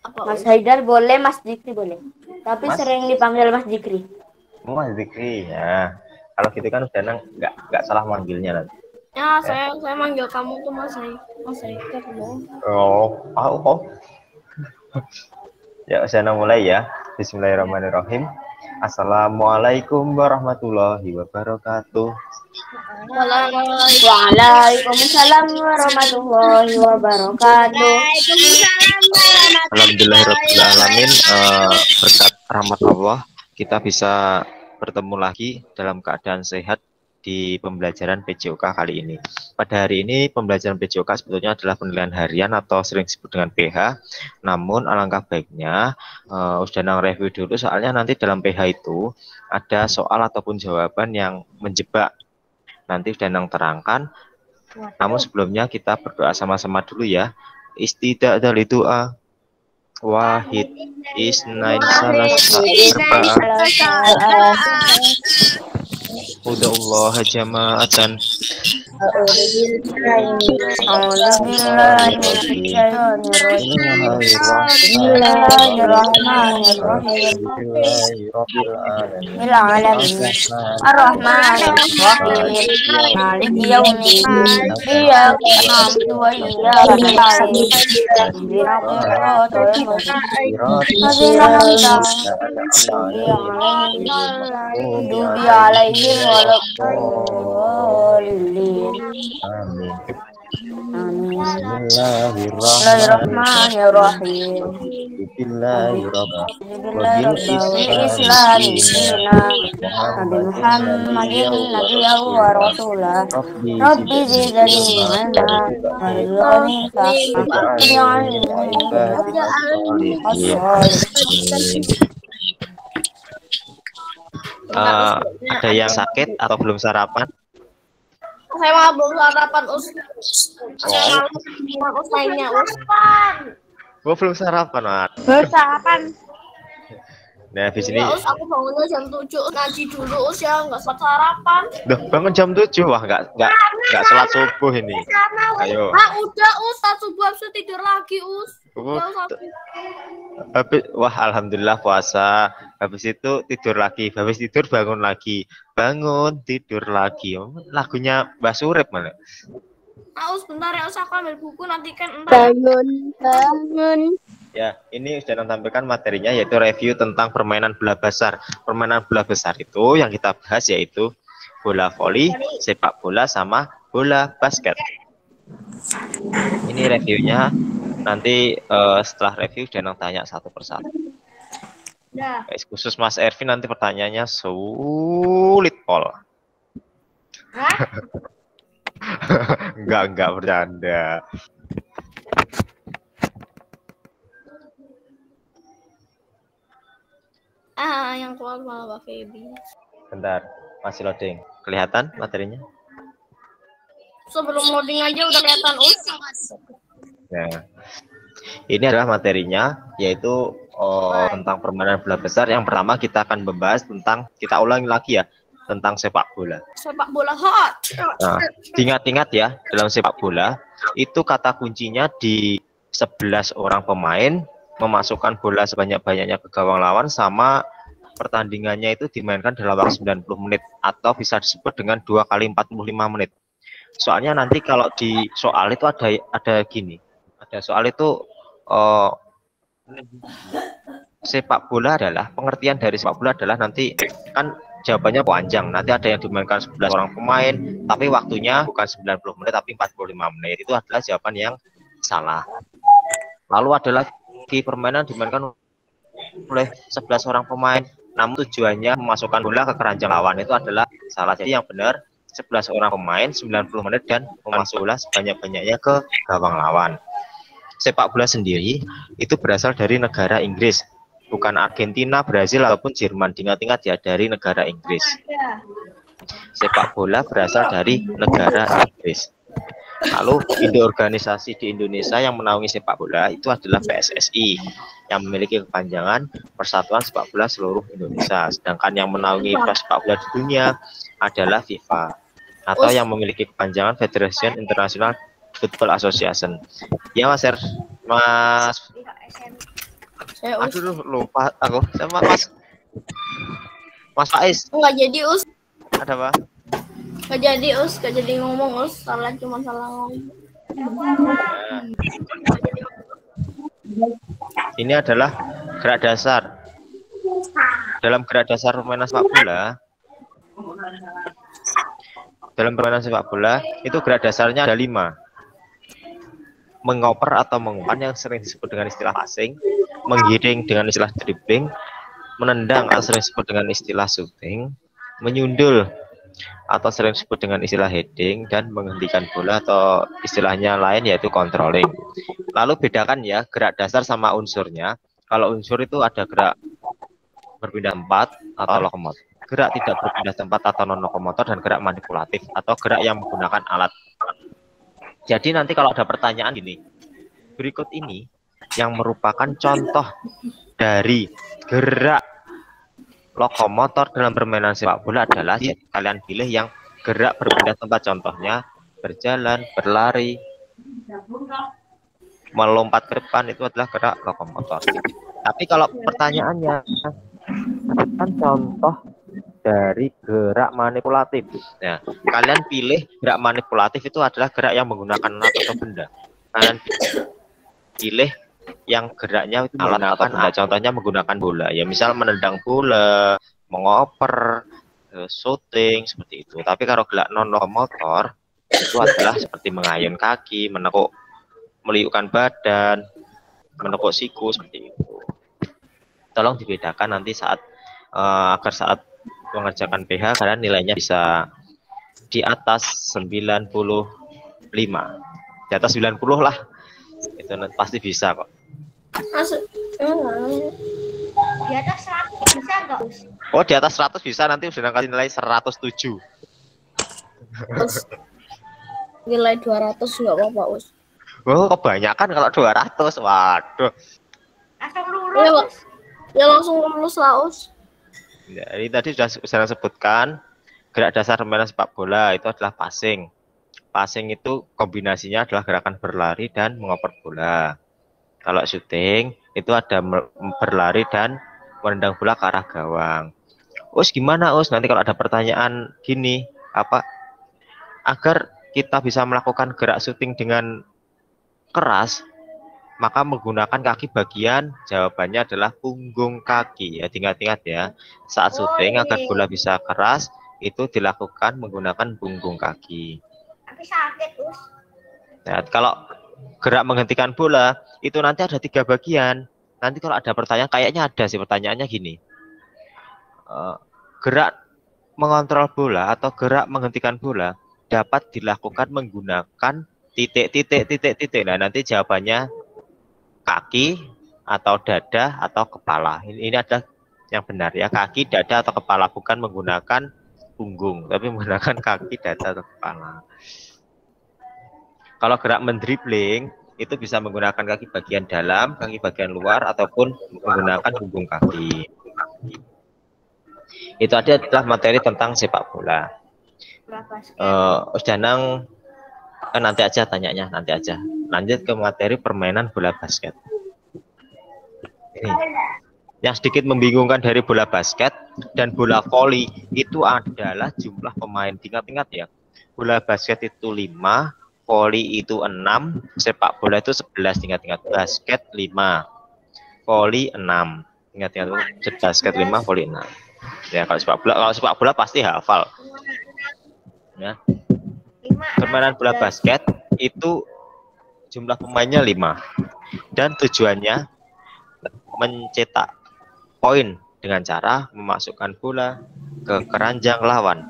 Apa Mas Us? Haidar boleh, Mas Dikri boleh. Tapi Mas? sering dipanggil Mas Dikri. Mas Dikri ya. Kalau gitu kan udah nggak salah manggilnya nanti. Ya, saya manggil kamu tuh Mas Haikal dong. Oh. Ya, saya mulai ya. Bismillahirrahmanirrahim. Assalamualaikum warahmatullahi wabarakatuh. Waalaikumsalam warahmatullahi wabarakatuh. Alhamdulillahirrahmanirrahim. Berkat rahmat Allah kita bisa bertemu lagi dalam keadaan sehat di pembelajaran PJOK kali ini. Pada hari ini pembelajaran PJOK sebetulnya adalah penilaian harian atau sering disebut dengan PH. Namun alangkah baiknya Usdanang review dulu, soalnya nanti dalam PH itu ada soal ataupun jawaban yang menjebak. Nanti Usdanang terangkan. Namun sebelumnya kita berdoa sama-sama dulu ya. Istidak dari doa. Wahid isnain salasa arba'ah. Uda'ullah jama'atan. Bismillahirrahmanirrahim. Ar-Rahmanir-Rahim. Maliki yaumiddin. Iyyaka na'budu wa iyyaka nasta'in. Ihdinas siratal Amin. Bismillahirrahmanirrahim. Bismillahirrahmanirrahim. Nabi Muhammadin nabiyyan wa rasulah. Rabbi zidni ilma warzuqni ada yang sakit atau belum sarapan? Saya malah belum sarapan Us. Saya malah Us lainnya Us. Gua belum sarapan, Mat. Belum sarapan. Nah, habis ini. Ya Us, aku bangunnya jam 7 ngaji dulu Us ya, nggak sempat sarapan. Duh, bangun jam 7. Wah, nggak sholat subuh ini. Ayo. Udah Us, saat subuh habis itu tidur lagi Us. Wah, alhamdulillah puasa. Habis itu tidur lagi. Habis tidur bangun lagi. Bangun, tidur lagi. Lagunya Mbak Surip mana? Us, bentar ya Us, aku ambil buku nanti kan entar. Bangun. Ya, ini sudah sampaikan materinya yaitu review tentang permainan bola besar. Permainan bola besar itu yang kita bahas yaitu bola voli, sepak bola, sama bola basket. Ini reviewnya. Nanti setelah review Danang tanya satu persatu. Nah. Khusus Mas Ervin nanti pertanyaannya sulit pol. Hah? enggak bercanda. Yang keluar malah Mbak Feby. Bentar, masih loading. Kelihatan materinya? Sebelum loading aja udah kelihatan Us. Nah, ini adalah materinya yaitu tentang permainan bola besar. Yang pertama kita akan membahas tentang, kita ulangi lagi ya, tentang sepak bola. Sepak bola hot. Nah, ingat-ingat ya, dalam sepak bola itu kata kuncinya di 11 orang pemain memasukkan bola sebanyak-banyaknya ke gawang lawan, sama pertandingannya itu dimainkan dalam waktu 90 menit atau bisa disebut dengan 2 kali 45 menit. Soalnya nanti kalau di soal itu ada gini. Ada soal itu sepak bola adalah, pengertian dari sepak bola adalah nanti kan jawabannya panjang. Nanti ada yang dimainkan 11 orang pemain, tapi waktunya bukan 90 menit tapi 45 menit. Itu adalah jawaban yang salah. Lalu ada lagi permainan dimainkan oleh 11 orang pemain, namun tujuannya memasukkan bola ke keranjang lawan. Itu adalah salah. Jadi yang benar 11 orang pemain 90 menit dan memasuk bola sebanyak-banyaknya ke gawang lawan. Sepak bola sendiri itu berasal dari negara Inggris, bukan Argentina, Brazil ataupun Jerman. Ingat-ingat ya, dari negara Inggris. Sepak bola berasal dari negara Inggris. Lalu organisasi di Indonesia yang menaungi sepak bola itu adalah PSSI, yang memiliki kepanjangan Persatuan Sepak Bola Seluruh Indonesia. Sedangkan yang menaungi sepak bola di dunia adalah FIFA, atau yang memiliki kepanjangan Federation International Football Association. Ya Mas Er. Mas. Saya us. Aduh, lupa aku. Sama Mas Faiz. Enggak jadi us. Ada apa? Enggak jadi us. Enggak jadi ngomong us. Cuma salah ngomong. Nah, ini adalah gerak dasar. Dalam gerak dasar permainan sepak bola, itu gerak dasarnya ada 5. Mengoper atau mengumpan yang sering disebut dengan istilah passing, menggiring dengan istilah dribbling, menendang atau sering disebut dengan istilah shooting, menyundul atau sering disebut dengan istilah heading, dan menghentikan bola atau istilahnya lain yaitu controlling. Lalu bedakan ya gerak dasar sama unsurnya. Kalau unsur itu ada gerak berpindah tempat atau lokomotor, gerak tidak berpindah tempat atau non lokomotor, dan gerak manipulatif atau gerak yang menggunakan alat. Jadi nanti kalau ada pertanyaan gini, berikut ini yang merupakan contoh dari gerak lokomotor dalam permainan sepak bola adalah kalian pilih yang gerak berpindah tempat, contohnya berjalan, berlari, melompat ke depan, itu adalah gerak lokomotor. Tapi kalau pertanyaannya kan contoh dari gerak manipulatif. Nah, kalian pilih gerak manipulatif itu adalah gerak yang menggunakan alat atau benda. Kalian pilih yang geraknya itu alat atau benda. Contohnya menggunakan bola. Ya, misal menendang bola, mengoper, shooting seperti itu. Tapi kalau gerak non lokomotor itu adalah seperti mengayun kaki, menekuk, meliukkan badan, menekuk siku seperti itu. Tolong dibedakan nanti saat agar saat mengerjakan PH kalian nilainya bisa di atas 95. Di atas 90 lah. Itu pasti bisa kok. Di atas 100 bisa nggak, Us? Oh, di atas 100 bisa, nanti sudah kasih nilai 107. Nilai 200 nggak apa-apa, Us. Oh, kebanyakan kalau 200. Waduh. Langsung lurus. Ya langsung lulus lah, Us. Ya, ini tadi sudah saya sebutkan gerak dasar permainan sepak bola itu adalah passing. Passing itu kombinasinya adalah gerakan berlari dan mengoper bola. Kalau shooting itu ada berlari dan menendang bola ke arah gawang. Us, gimana Us? Nanti kalau ada pertanyaan gini, apa agar kita bisa melakukan gerak shooting dengan keras, maka menggunakan kaki bagian, jawabannya adalah punggung kaki. Ya, ingat-ingat ya. Saat shooting agar bola bisa keras, itu dilakukan menggunakan punggung kaki. Tapi sakit, Us. Nah, kalau gerak menghentikan bola, itu nanti ada 3 bagian. Nanti kalau ada pertanyaan, kayaknya ada sih pertanyaannya gini. Gerak mengontrol bola atau gerak menghentikan bola dapat dilakukan menggunakan titik. Nah, nanti jawabannya kaki atau dada atau kepala. Ini adalah yang benar ya, kaki, dada atau kepala, bukan menggunakan punggung, tapi menggunakan kaki, dada atau kepala. Kalau gerak mendribling itu bisa menggunakan kaki bagian dalam, kaki bagian luar, ataupun menggunakan punggung kaki. Itu adalah materi tentang sepak bola. Danang nanti aja tanyanya, nanti aja. Lanjut ke materi permainan bola basket. Ini yang sedikit membingungkan dari bola basket dan bola voli itu adalah jumlah pemain. Ingat-ingat ya, bola basket itu 5, voli itu 6, sepak bola itu 11. Ingat-ingat, basket 5, voli 6. Ingat-ingat, basket 5, voli 6. Ya, kalau sepak bola pasti hafal. Ya. Permainan bola basket itu jumlah pemainnya 5 dan tujuannya mencetak poin dengan cara memasukkan bola ke keranjang lawan.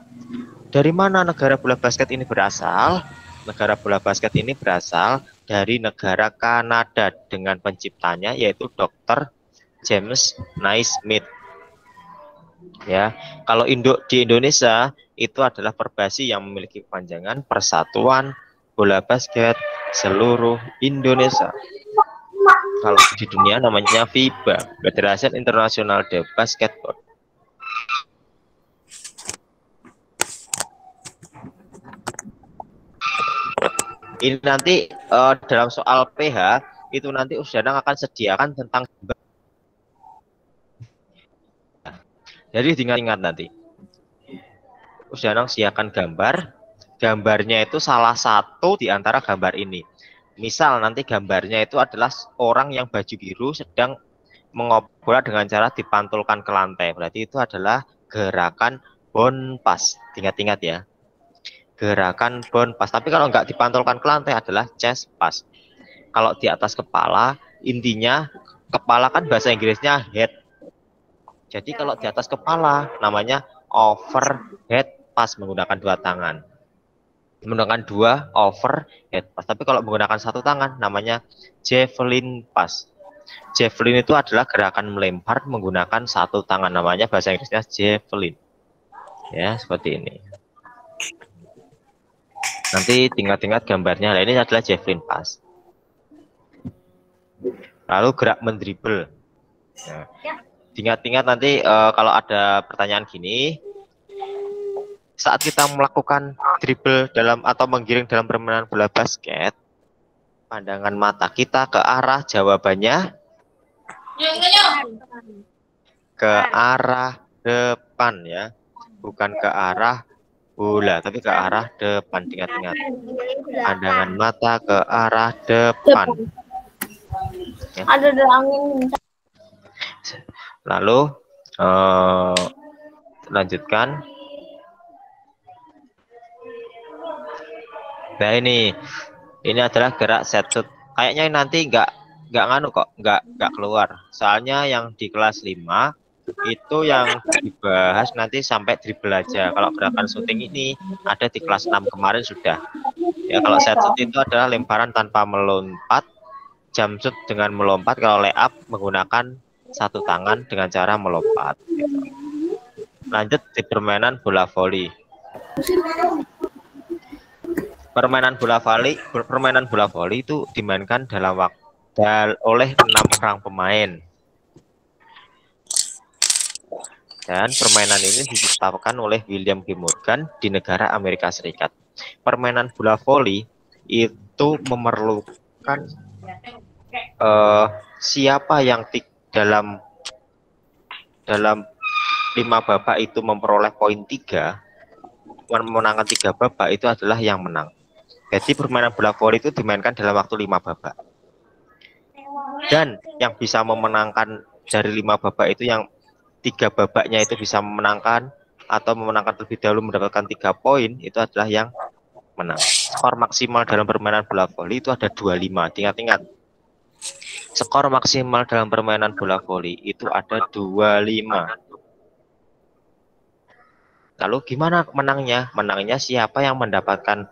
Dari mana negara bola basket ini berasal? Negara bola basket ini berasal dari negara Kanada dengan penciptanya yaitu Dr. James Naismith. Ya, kalau di Indonesia itu adalah Perbasi yang memiliki kepanjangan Persatuan Bola Basket Seluruh Indonesia. Kalau di dunia namanya FIBA, Federation International de Basketball. Ini nanti dalam soal PH itu nanti Us Danang akan sediakan tentang gambar. Jadi diingat-ingat nanti. Us Danang sediakan gambar, gambarnya itu salah satu di antara gambar ini. Misal nanti gambarnya itu adalah orang yang baju biru sedang mengoper bola dengan cara dipantulkan ke lantai. Berarti itu adalah gerakan bound pass. Ingat-ingat ya. Gerakan bound pass. Tapi kalau nggak dipantulkan ke lantai adalah chest pass. Kalau di atas kepala, intinya kepala kan bahasa Inggrisnya head. Jadi kalau di atas kepala namanya overhead pass menggunakan dua tangan. Menggunakan dua overhead pass. Tapi kalau menggunakan satu tangan namanya javelin pass. Javelin itu adalah gerakan melempar menggunakan satu tangan, namanya bahasa Inggrisnya javelin. Ya, seperti ini. Nanti tingkat-tingkat gambarnya. Nah, ini adalah javelin pass. Lalu gerak mendribble. Nah, tingkat-tingkat nanti kalau ada pertanyaan gini, saat kita melakukan dribble dalam atau menggiring dalam permainan bola basket, pandangan mata kita ke arah jawabannya ke arah depan ya, bukan ke arah bola, tapi ke arah depan. Ingat-ingat, pandangan mata ke arah depan. Ya. Ada angin. Lalu lanjutkan. Nah ini adalah gerak set shoot. Kayaknya nanti nggak nganu kok, nggak keluar. Soalnya yang di kelas 5 itu yang dibahas nanti sampai dribble aja. Kalau gerakan shooting ini ada di kelas 6 kemarin sudah. Ya kalau set shoot itu adalah lemparan tanpa melompat, jump shoot dengan melompat. Kalau layup menggunakan satu tangan dengan cara melompat. Gitu. Lanjut di permainan bola voli. Permainan bola voli itu dimainkan dalam waktu oleh 6 orang pemain. Dan permainan ini diciptakan oleh William G. Morgan di negara Amerika Serikat. Permainan bola voli itu memerlukan siapa yang dalam 5 babak itu memperoleh poin 3, memenangkan 3 babak itu adalah yang menang. Jadi permainan bola voli itu dimainkan dalam waktu 5 babak. Dan yang bisa memenangkan dari 5 babak itu, yang 3 babaknya itu bisa memenangkan atau memenangkan terlebih dahulu mendapatkan 3 poin, itu adalah yang menang. Skor maksimal dalam permainan bola voli itu ada 25. Ingat-ingat. Skor maksimal dalam permainan bola voli itu ada 25. Lalu gimana menangnya? Menangnya siapa yang mendapatkan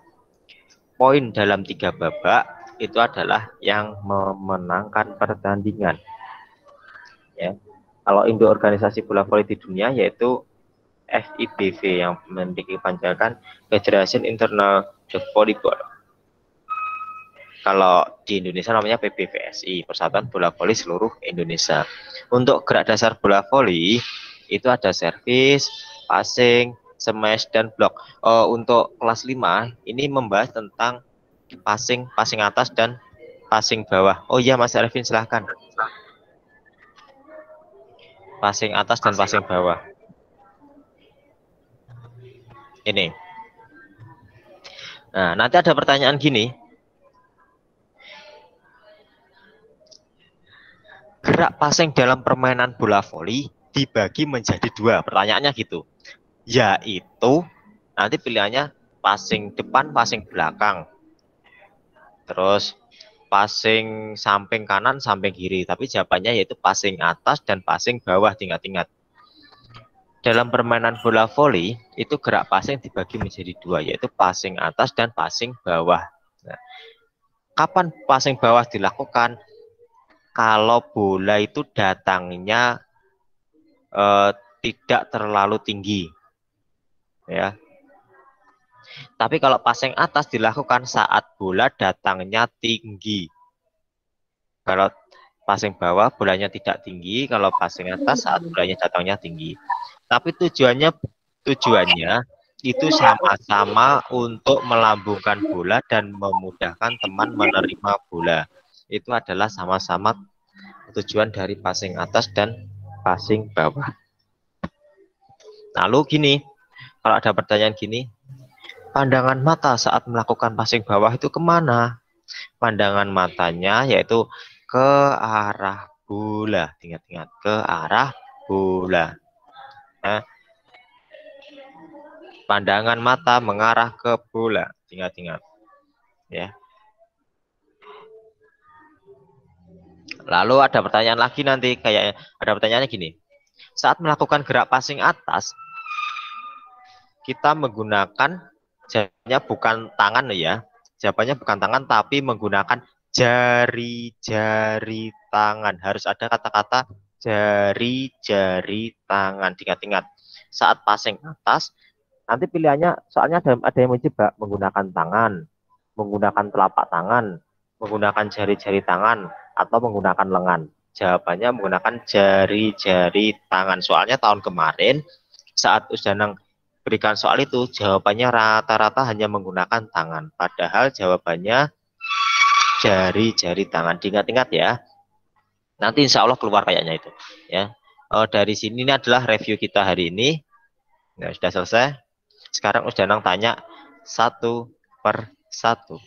poin dalam 3 babak itu adalah yang memenangkan pertandingan. Ya. Kalau induk organisasi bola voli di dunia yaitu FIBV yang memiliki panjangan Federation International Volleyball. Kalau di Indonesia namanya PBVSI, Persatuan Bola Voli Seluruh Indonesia. Untuk gerak dasar bola voli itu ada servis, passing, smash, dan block. Untuk kelas 5 ini membahas tentang passing atas dan passing bawah. Oh iya Mas Arifin, silahkan. Passing atas dan passing bawah. Ini. Nah, nanti ada pertanyaan gini. Gerak passing dalam permainan bola voli dibagi menjadi 2. Pertanyaannya gitu. Yaitu nanti pilihannya passing depan, passing belakang. Terus passing samping kanan, samping kiri. Tapi jawabannya yaitu passing atas dan passing bawah. Ingat-ingat. Dalam permainan bola voli itu gerak passing dibagi menjadi 2, yaitu passing atas dan passing bawah. Nah, kapan passing bawah dilakukan? Kalau bola itu datangnya tidak terlalu tinggi, ya. Tapi kalau passing atas dilakukan saat bola datangnya tinggi. Kalau passing bawah bolanya tidak tinggi, kalau passing atas saat bolanya datangnya tinggi. Tapi tujuannya itu sama-sama untuk melambungkan bola dan memudahkan teman menerima bola. itu adalah sama-sama tujuan dari passing atas dan passing bawah. Lalu gini, kalau ada pertanyaan gini, pandangan mata saat melakukan passing bawah itu kemana? Pandangan matanya yaitu ke arah bola. Ingat-ingat, ke arah bola. Nah, pandangan mata mengarah ke bola. Ingat-ingat. Ya. Lalu ada pertanyaan lagi nanti, kayak ada pertanyaannya gini. Saat melakukan gerak passing atas, kita menggunakan jawabannya bukan tangan ya. Jawabannya bukan tangan tapi menggunakan jari-jari tangan. Harus ada kata-kata jari-jari tangan. Ingat-ingat. Saat passing atas, nanti pilihannya soalnya ada yang menjebak menggunakan tangan, menggunakan telapak tangan, menggunakan jari-jari tangan, atau menggunakan lengan. Jawabannya menggunakan jari-jari tangan. Soalnya tahun kemarin saat Usdanang berikan soal itu jawabannya rata-rata hanya menggunakan tangan. Padahal jawabannya jari-jari tangan. Diingat-ingat ya. Nanti insya Allah keluar kayaknya itu. Ya. Dari sini ini adalah review kita hari ini. Nah, sudah selesai. Sekarang Usdanang tanya satu per satu.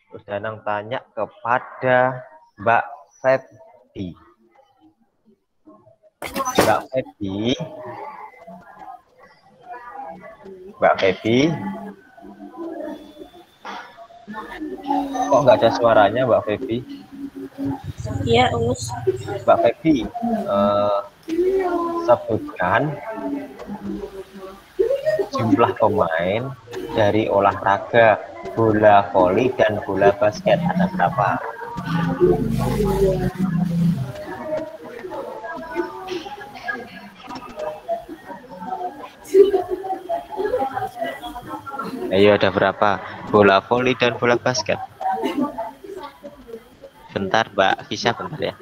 Usdanang tanya kepada Mbak Febi. Mbak Febi. Mbak Febi. Kok nggak ada suaranya Mbak Febi? Iya, Us. Mbak Febi, sebutkan jumlah pemain dari olahraga bola voli dan bola basket, ada berapa? Ayo, ada berapa? Bola voli dan bola basket. Bentar Mbak Fisya, bentar ya.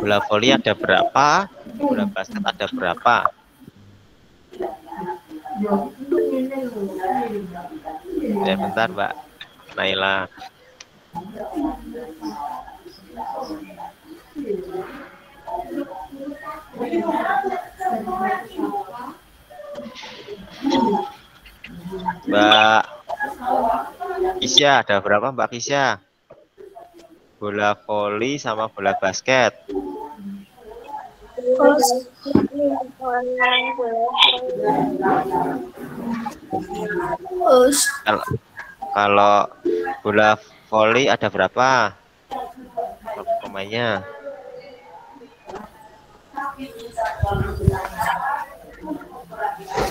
Bola voli ada berapa? Bola basket ada berapa? Ya bentar Mbak Naila. Mbak Kisya ada berapa Mbak Kisya? Bola voli sama bola basket. Kalau bola voli ada berapa pemainnya?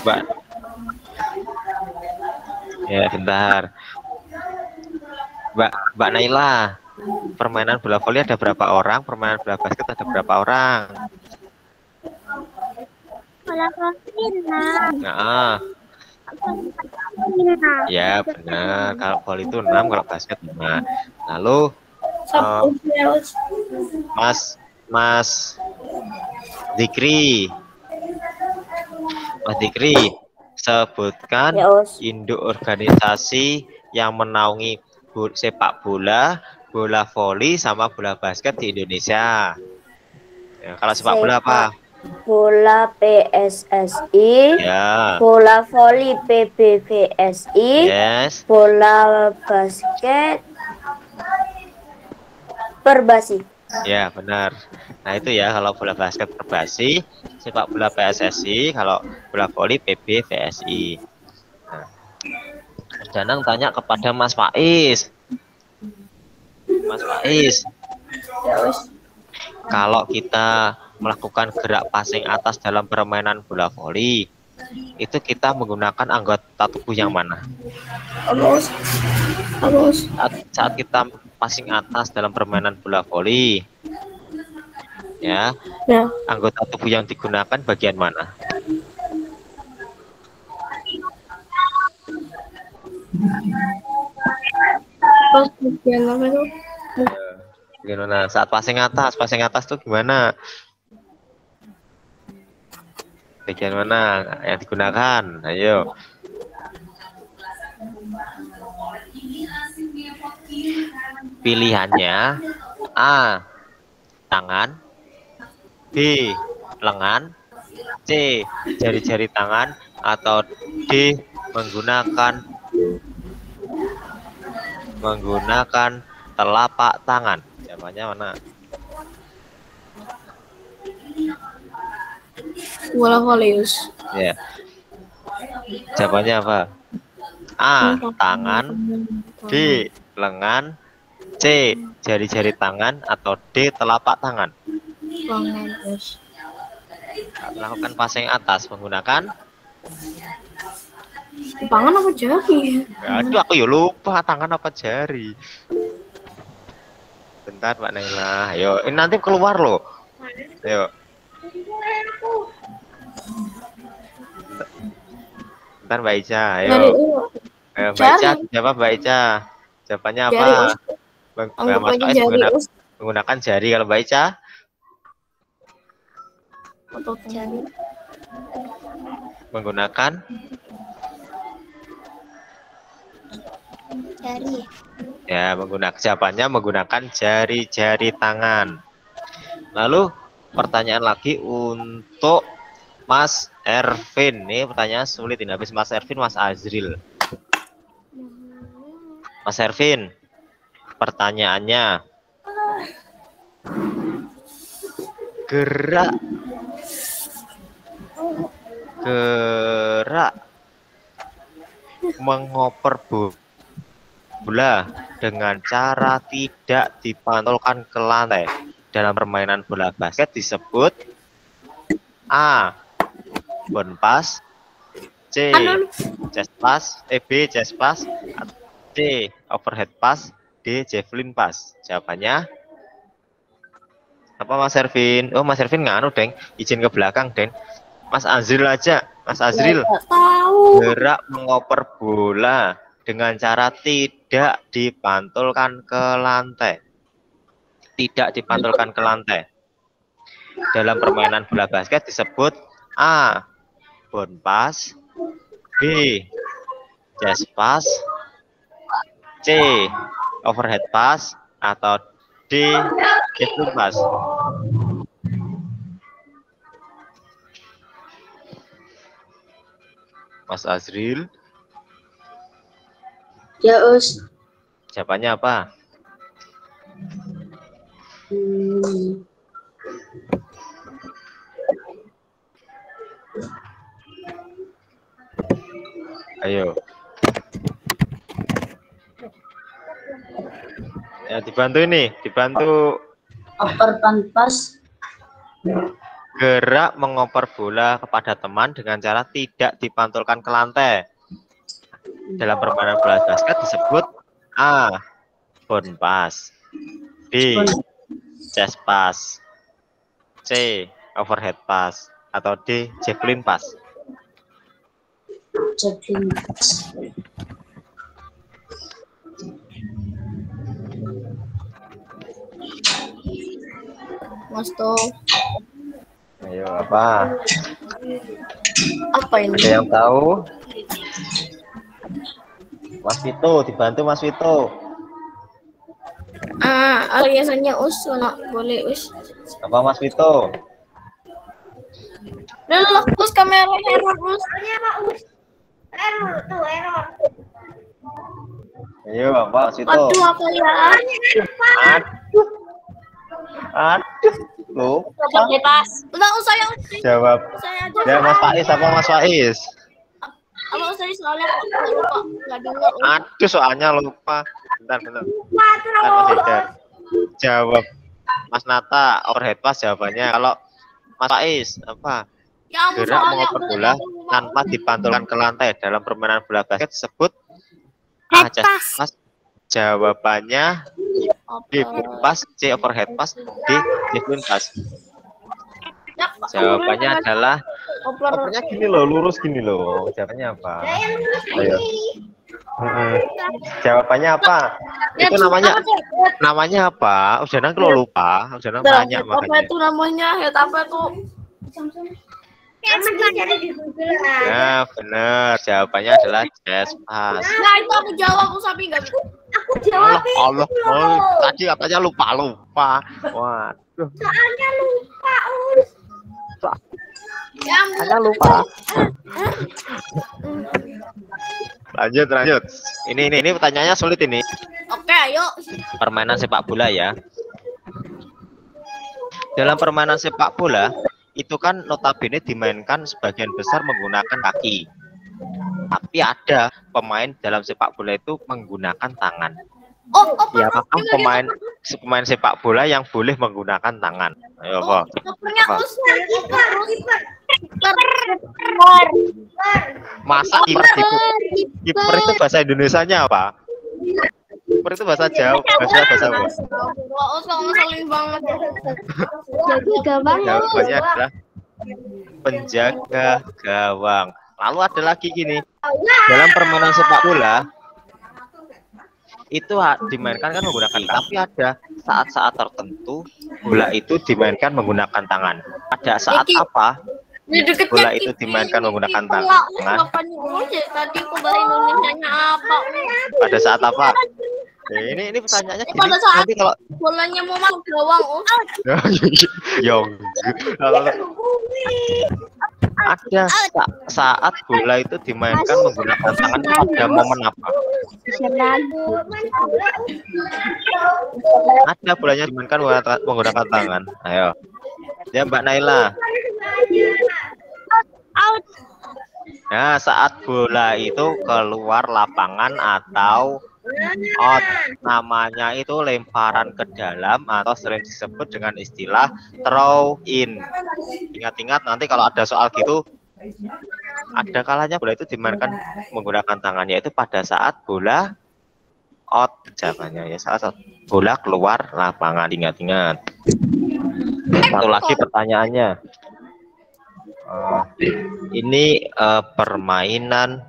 Mbak. Ya, bentar. Mbak Naila, permainan bola voli ada berapa orang? Permainan bola basket ada berapa orang? Bola voli 6. Nah, ya benar. Kalau voli itu 6, kalau basket 5. Lalu Mas Dikri, sebutkan induk organisasi yang menaungi sepak bola, bola voli, sama bola basket di Indonesia. Ya, kalau sepak bola apa? Bola PSSI, Ya. bola voli PBVSI, Yes. bola basket Perbasi. Ya, benar. Nah, itu ya kalau bola basket Perbasi, sepak bola PSSI, kalau bola voli PBVSI. Nah, Danang tanya kepada Mas Faiz. Mas Faiz, kalau kita melakukan gerak passing atas dalam permainan bola voli, itu kita menggunakan anggota tubuh yang mana? Saat kita passing atas dalam permainan bola voli, ya, anggota tubuh yang digunakan bagian mana? Gimana? Saat passing atas tuh gimana? Bagian mana yang digunakan? Ayo. Pilihannya A. Tangan, B. Lengan, C. Jari-jari tangan, atau D. Menggunakan telapak tangan. Jawabannya mana? Bola volius. Ya. Jawabannya apa? A. Tangan, B. Lengan, C. Jari-jari tangan, atau D. Telapak tangan. Tangan, Bos. Lakukan passing atas menggunakan. Tangan apa jari? Aduh, aku ya lupa tangan apa jari. Bentar, Mbak Naila. Ayo, ini nanti keluar loh. Ayo. Bentar, Mbak Ica. Ayo. Ayo, Mbak Ica, jawab Mbak Ica. Jawabannya apa? Menggunakan jari kalau Mbak Ica. Atau jari. Menggunakan Jari. ya, jawabannya menggunakan jari-jari tangan. Lalu pertanyaan lagi untuk Mas Ervin. Ini pertanyaan sulit ini, habis Mas Ervin, Mas Azril. Mas Ervin, pertanyaannya, gerak mengoper bola dengan cara tidak dipantulkan ke lantai dalam permainan bola basket disebut A. Bounce pass, C. Chest pass, B. Chest pass, C. Overhead pass, D. Javelin pass. Jawabannya apa, Mas Ervin? Oh, Mas Ervin nganu, Deng. Izin ke belakang, Deng. Mas Azril aja. Mas Azril. Gerak mengoper bola dengan cara tidak dipantulkan ke lantai. Tidak dipantulkan ke lantai. Dalam permainan bola basket disebut A. Bounce pass, B. Chest pass, C. Overhead pass, atau D. Javelin pass. Mas Azril. Ya, Us. Jawabannya apa? Ayo. Ya, dibantu ini, dibantu. Upper pass. Gerak mengoper bola kepada teman dengan cara tidak dipantulkan ke lantai. Dalam permainan bola basket disebut A. Bounce pass, B. Chest pass, C. Overhead pass, atau D. Javelin pass. Javelin pass. Mas Toh. Ayo, apa? Apa ini? Ada yang tahu? Mas Vito, dibantu Mas Vito. Aliasannya Us, boleh Us. Apa Mas Vito? Udah Us, kamera error Us. Error tuh, error. Ayo, apa Mas Vito? Aduh, apa ya? Aduh. Aduh, loh. Bebas. Udah usah yang Jawab. saya aja. Ya, Mas Faiz, apa Mas Faiz? Apa usah soalnya nggak lupa, nggak dengar. Aduh, soalnya lupa. Bentar. Bentar, Mas Hidar. Jawab. Mas Nata, overhead pass jawabannya. Kalau Mas Faiz, apa? Ya, ampun, Gerak soalnya mengoper bola tanpa dipantulkan ke lantai dalam permainan bola basket disebut A. Chest pass. Jawabannya D. Bounce pass, C. Overhead pass, D. Javelin pass. Jawabannya adalah opernya gini loh, lurus gini loh. Jawabannya apa? Ayo. Jawabannya apa? Itu namanya apa? Udah nang lo lupa. Udah nang banyak makanya. Apa itu namanya? Head apa tuh? Aman cari di Google lah. Nah, benar. Jawabannya adalah Jespas. Nah, itu aku jawab Us, tapi enggak. Aku jawab Allah, itu oh, loh. tadi katanya lupa. Waduh, Soalnya lupa, Us. Ya ampun. katanya lupa. Lanjut. Ini pertanyaannya sulit ini. Oke, ayo. Permainan sepak bola ya. Dalam permainan sepak bola itu kan notabene dimainkan sebagian besar menggunakan kaki. Tapi ada pemain dalam sepak bola itu menggunakan tangan. Oh, Ya, apakah pemain sepak bola yang boleh menggunakan tangan? Ayo, Pak. Kipernya Apa? Us. Masa kiper itu? Kiper itu bahasa Indonesianya apa? Kiper itu bahasa Jawa, bahasa apa? Wah, Us kamu ngeselin banget. Jawabannya adalah penjaga gawang. Lalu ada lagi gini, dalam permainan sepak bola itu dimainkan kan menggunakan, tapi ada saat-saat tertentu bola itu dimainkan menggunakan tangan. Pada saat apa bola itu dimainkan menggunakan tangan? Tadi aku bahasa Indonesianya apa? Pada saat apa? Ini pertanyaannya gini. Pada saat Nanti kalau bolanya mau masuk gawang, ada saat bola itu dimainkan menggunakan tangan, pada momen apa? Ada bolanya dimainkan menggunakan tangan. Ayo. Ya, Mbak Naila. Nah, saat bola itu keluar lapangan atau out, namanya itu lemparan ke dalam atau sering disebut dengan istilah throw in. Ingat-ingat nanti kalau ada soal gitu, ada kalanya bola itu dimainkan menggunakan tangan, yaitu pada saat bola out, jawabannya ya, saat bola keluar lapangan. Ingat-ingat. Satu lagi pertanyaannya. Ini permainan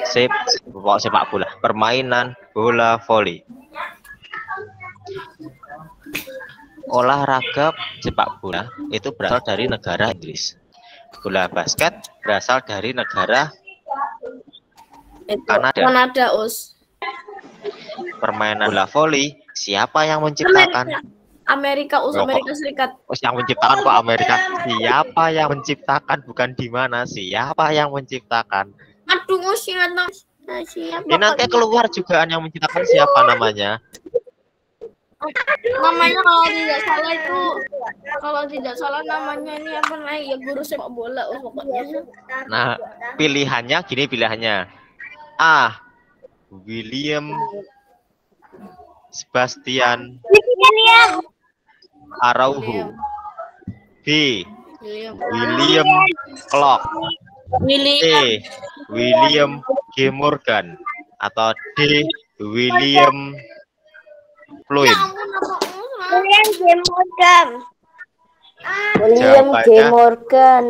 sepak bola, permainan bola voli. Olahraga sepak bola itu berasal dari negara Inggris. Bola basket berasal dari negara Kanada, Us. Permainan bola voli siapa yang menciptakan? Amerika, Us, Amerika Serikat. Yang menciptakan kok Amerika? Siapa yang menciptakan, bukan di mana? Siapa yang menciptakan? Aduh, Us, siapa? Ini nanti keluar juga yang menciptakan siapa namanya? Namanya kalau tidak salah namanya ini apa namanya? Ya guru sepak bola, Us, pokoknya. Nah, pilihannya A. William Sebastian Araujo, B. William Clark, C. William G. Morgan, atau D. William Floyd. William G. Morgan.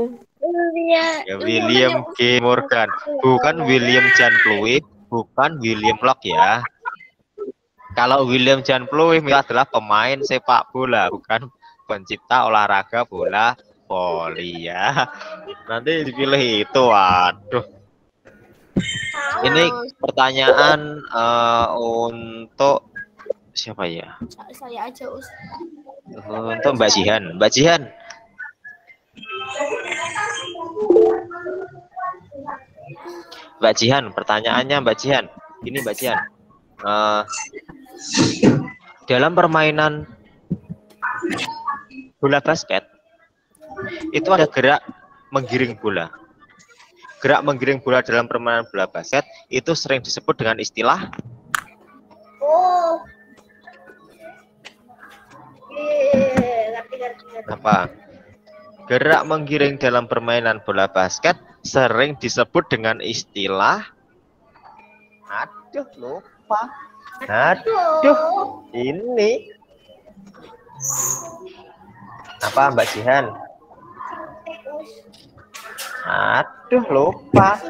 Ya, William G. Morgan, bukan William Jan Pluit, bukan William Clark ya. Kalau William Jan Pluit adalah pemain sepak bola, bukan pencipta olahraga bola voli ya. Nanti dipilih itu, waduh. Ini pertanyaan untuk siapa ya? Saya aja, Us. Untuk Mbak Jihan. Mbak Jihan. Mbak Jihan, pertanyaannya Mbak Jihan. Ini Mbak Jihan. Dalam permainan bola basket itu ada gerak menggiring bola. Gerak menggiring bola dalam permainan bola basket itu sering disebut dengan istilah apa? Gerak menggiring dalam permainan bola basket sering disebut dengan istilah, aduh lupa. Aduh, ini apa Mbak Jihan? Aduh, lupa.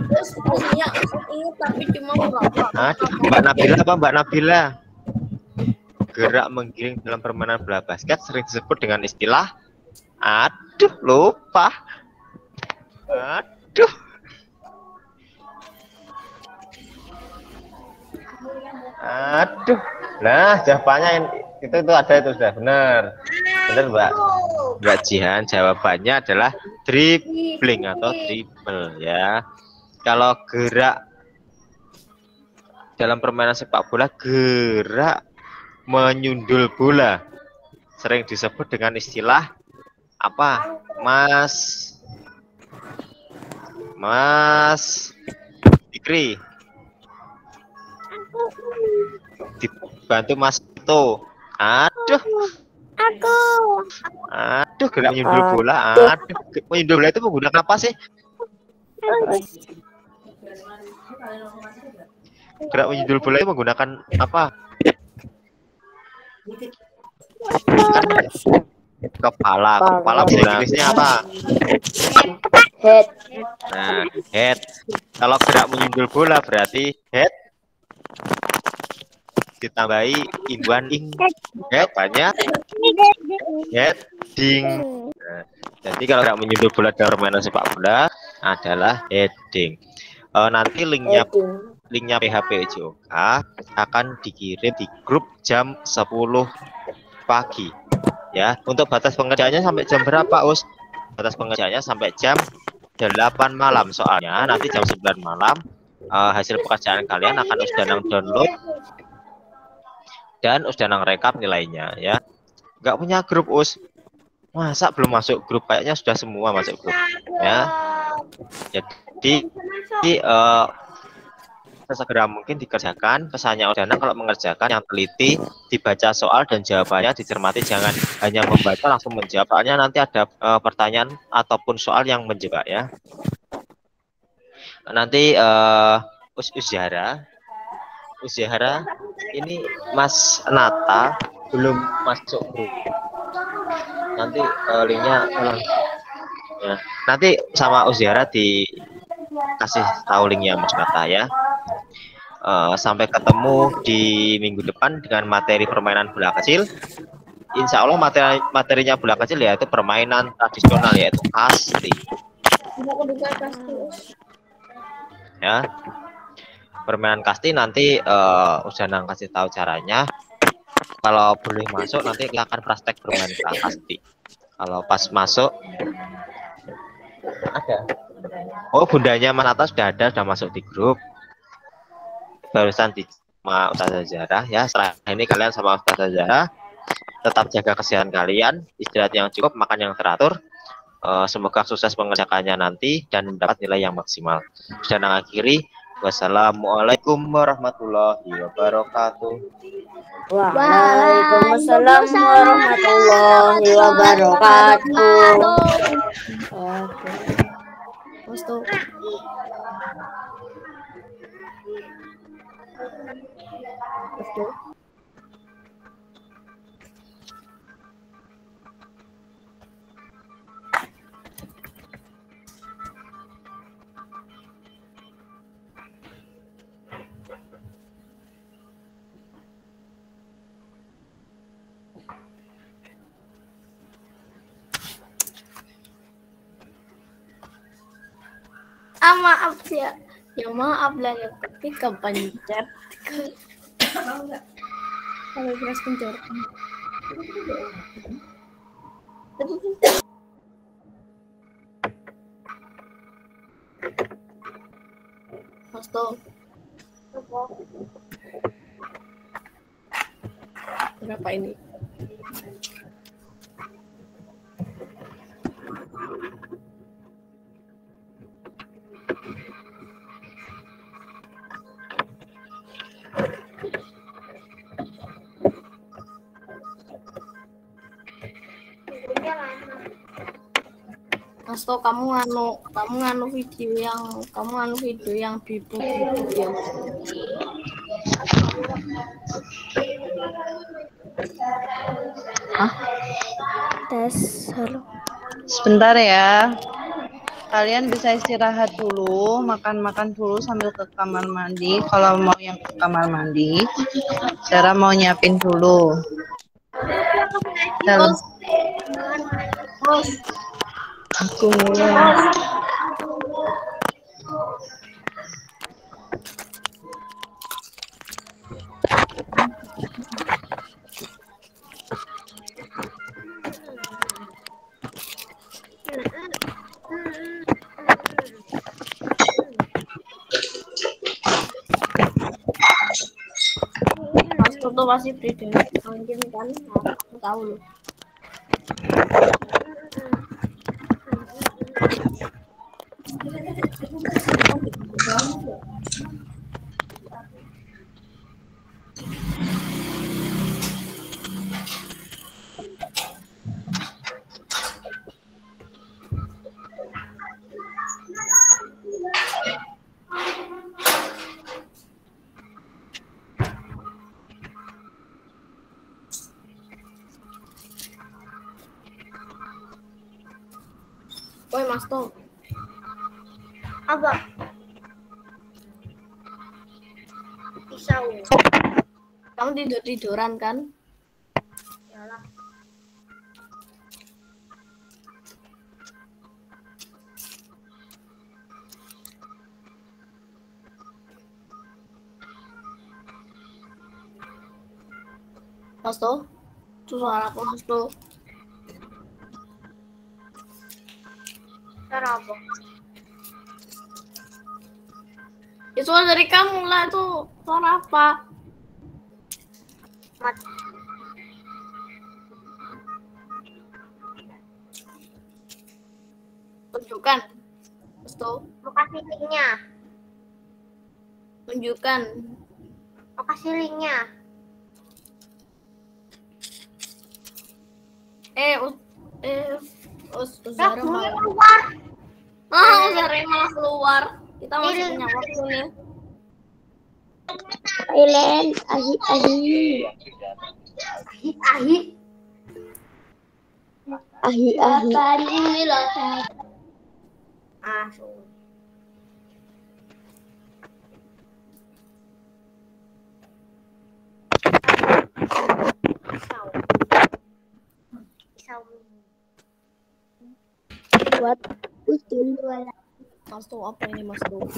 Terus punya ini tapi cuma berapa? Aduh, Mbak Nabila apa Mbak Nabila? gerak menggiring dalam permainan bola basket sering disebut dengan istilah, aduh lupa. Aduh. Aduh. Nah, jawabannya itu ada itu sudah benar. Benar, Mbak. Mbak Jihan, jawabannya adalah dribbling atau dribble ya. Kalau gerak dalam permainan sepak bola, gerak menyundul bola sering disebut dengan istilah apa? Mas Fikri. Dibantu Mas itu. Aduh. Aduh, gerak menyundul bola. Aduh, menyundul bola itu menggunakan apa sih? Gerak menyundul bola itu menggunakan apa? Kepala bahasa Inggrisnya apa? Head. Nah, head. Kalau gerak menyundul bola berarti head ditambahi imbuhan ing, head banyak, heading. Nah, jadi kalau gerak menyundul bola dalam permainan sepak bola adalah heading. Nanti linknya PHP JOK akan dikirim di grup jam 10 pagi ya. Untuk batas pengerjaannya sampai jam berapa, Us? Batas pengerjaannya sampai jam 8 malam. Soalnya nanti jam 9 malam hasil pekerjaan kalian akan Usdanang download dan Usdanang rekap nilainya ya. Nggak punya grup, Us? Masa belum masuk grup? Kayaknya sudah semua masuk grup ya. Jadi sesegera mungkin dikerjakan. Pesannya Usdanang kalau mengerjakan yang teliti, dibaca soal dan jawabannya dicermati, jangan hanya membaca langsung menjawab. Soalnya nanti ada pertanyaan ataupun soal yang menjebak ya. Nanti Usyahara ini Mas Nata belum masuk grup. Nanti linknya ya. Nanti sama Usyahara dikasih tahu linknya Mas Nata ya. Sampai ketemu di minggu depan dengan materi permainan bola kecil. Insya Allah materinya bola kecil yaitu permainan tradisional yaitu kasti. Ya, permainan kasti nanti Usdanang kasih tahu caranya. Kalau boleh masuk nanti kita akan praktek permainan kasti. Kalau pas masuk ada. Oh, bundanya Mas Nata sudah ada, sudah masuk di grup. Barusan di sama Ustazah Zahra ya. Setelah ini kalian sama Ustazah Zahra tetap jaga kesehatan kalian, istirahat yang cukup, makan yang teratur. Semoga sukses mengerjakannya nanti dan mendapat nilai yang maksimal. Sudah akhiri. Wassalamualaikum warahmatullahi wabarakatuh. Waalaikumsalam warahmatullahi wabarakatuh. Maaf ya. Ya maaf lah ya, ketika pencet. Kalau keras pencet. Stop. Berapa ini? Asto, kamu nganu video yang bibu ya. Tes, halo. Sebentar ya. Kalian bisa istirahat dulu, makan-makan dulu sambil ke kamar mandi. Kalau mau yang ke kamar mandi, Sarah mau nyiapin dulu. Dalam Bos, aku mulai. Mas Toto masih tidur. Mungkin kan, aku tahu loh. Woi Mas Toto, Apa? Pisau. kamu tiduran kan? Yalah. Mas Toto, itu suara aku Mas Toto. Cara apa? Itu suara dari kamu lah, itu suara apa? Mat. Tunjukkan. Mas Toto, Mau kasih linknya. tunjukkan. Mau kasih linknya. Uzara Bunyi malah. keluar. Uzara malah keluar. Kita masih punya waktu nih. Silent, ahi. Ahi. Ahi. Ini loh. Ah, pisau. Pisau. What? Mas Toto, apa ini Mas Toto?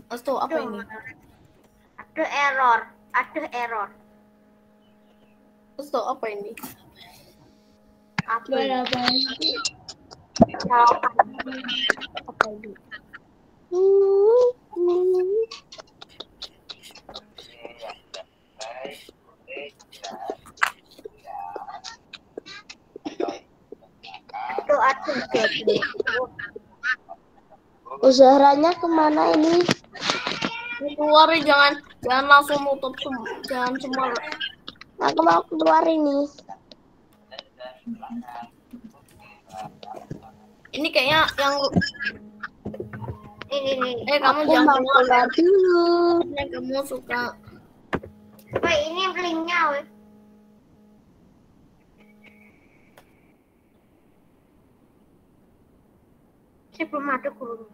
Mas Toto, apa ini? Ada error. Mas Toto, apa ini? Apa ini? Apa ini? Aduh. Usaharanya kemana ini? Keluar ya, jangan langsung nutup jangan cuma Aku mau keluar ini. ini kayaknya yang Ini. kamu Aku jangan mau keluar dulu. yang kamu suka. Woi, ini linknya, woi. Saya belum ada gurunya.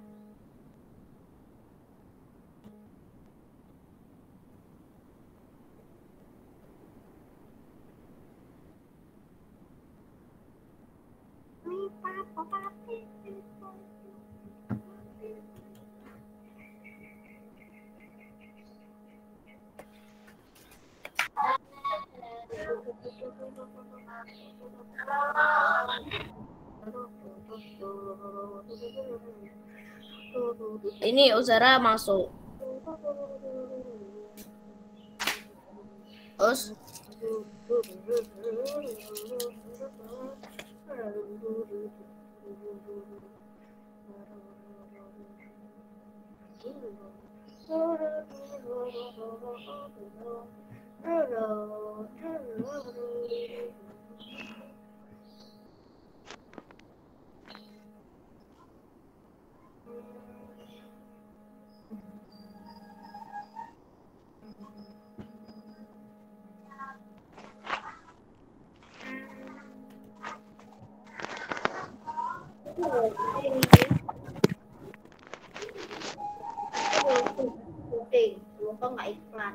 Ini Uzara masuk. Terus Syuting, lupa nggak iklan.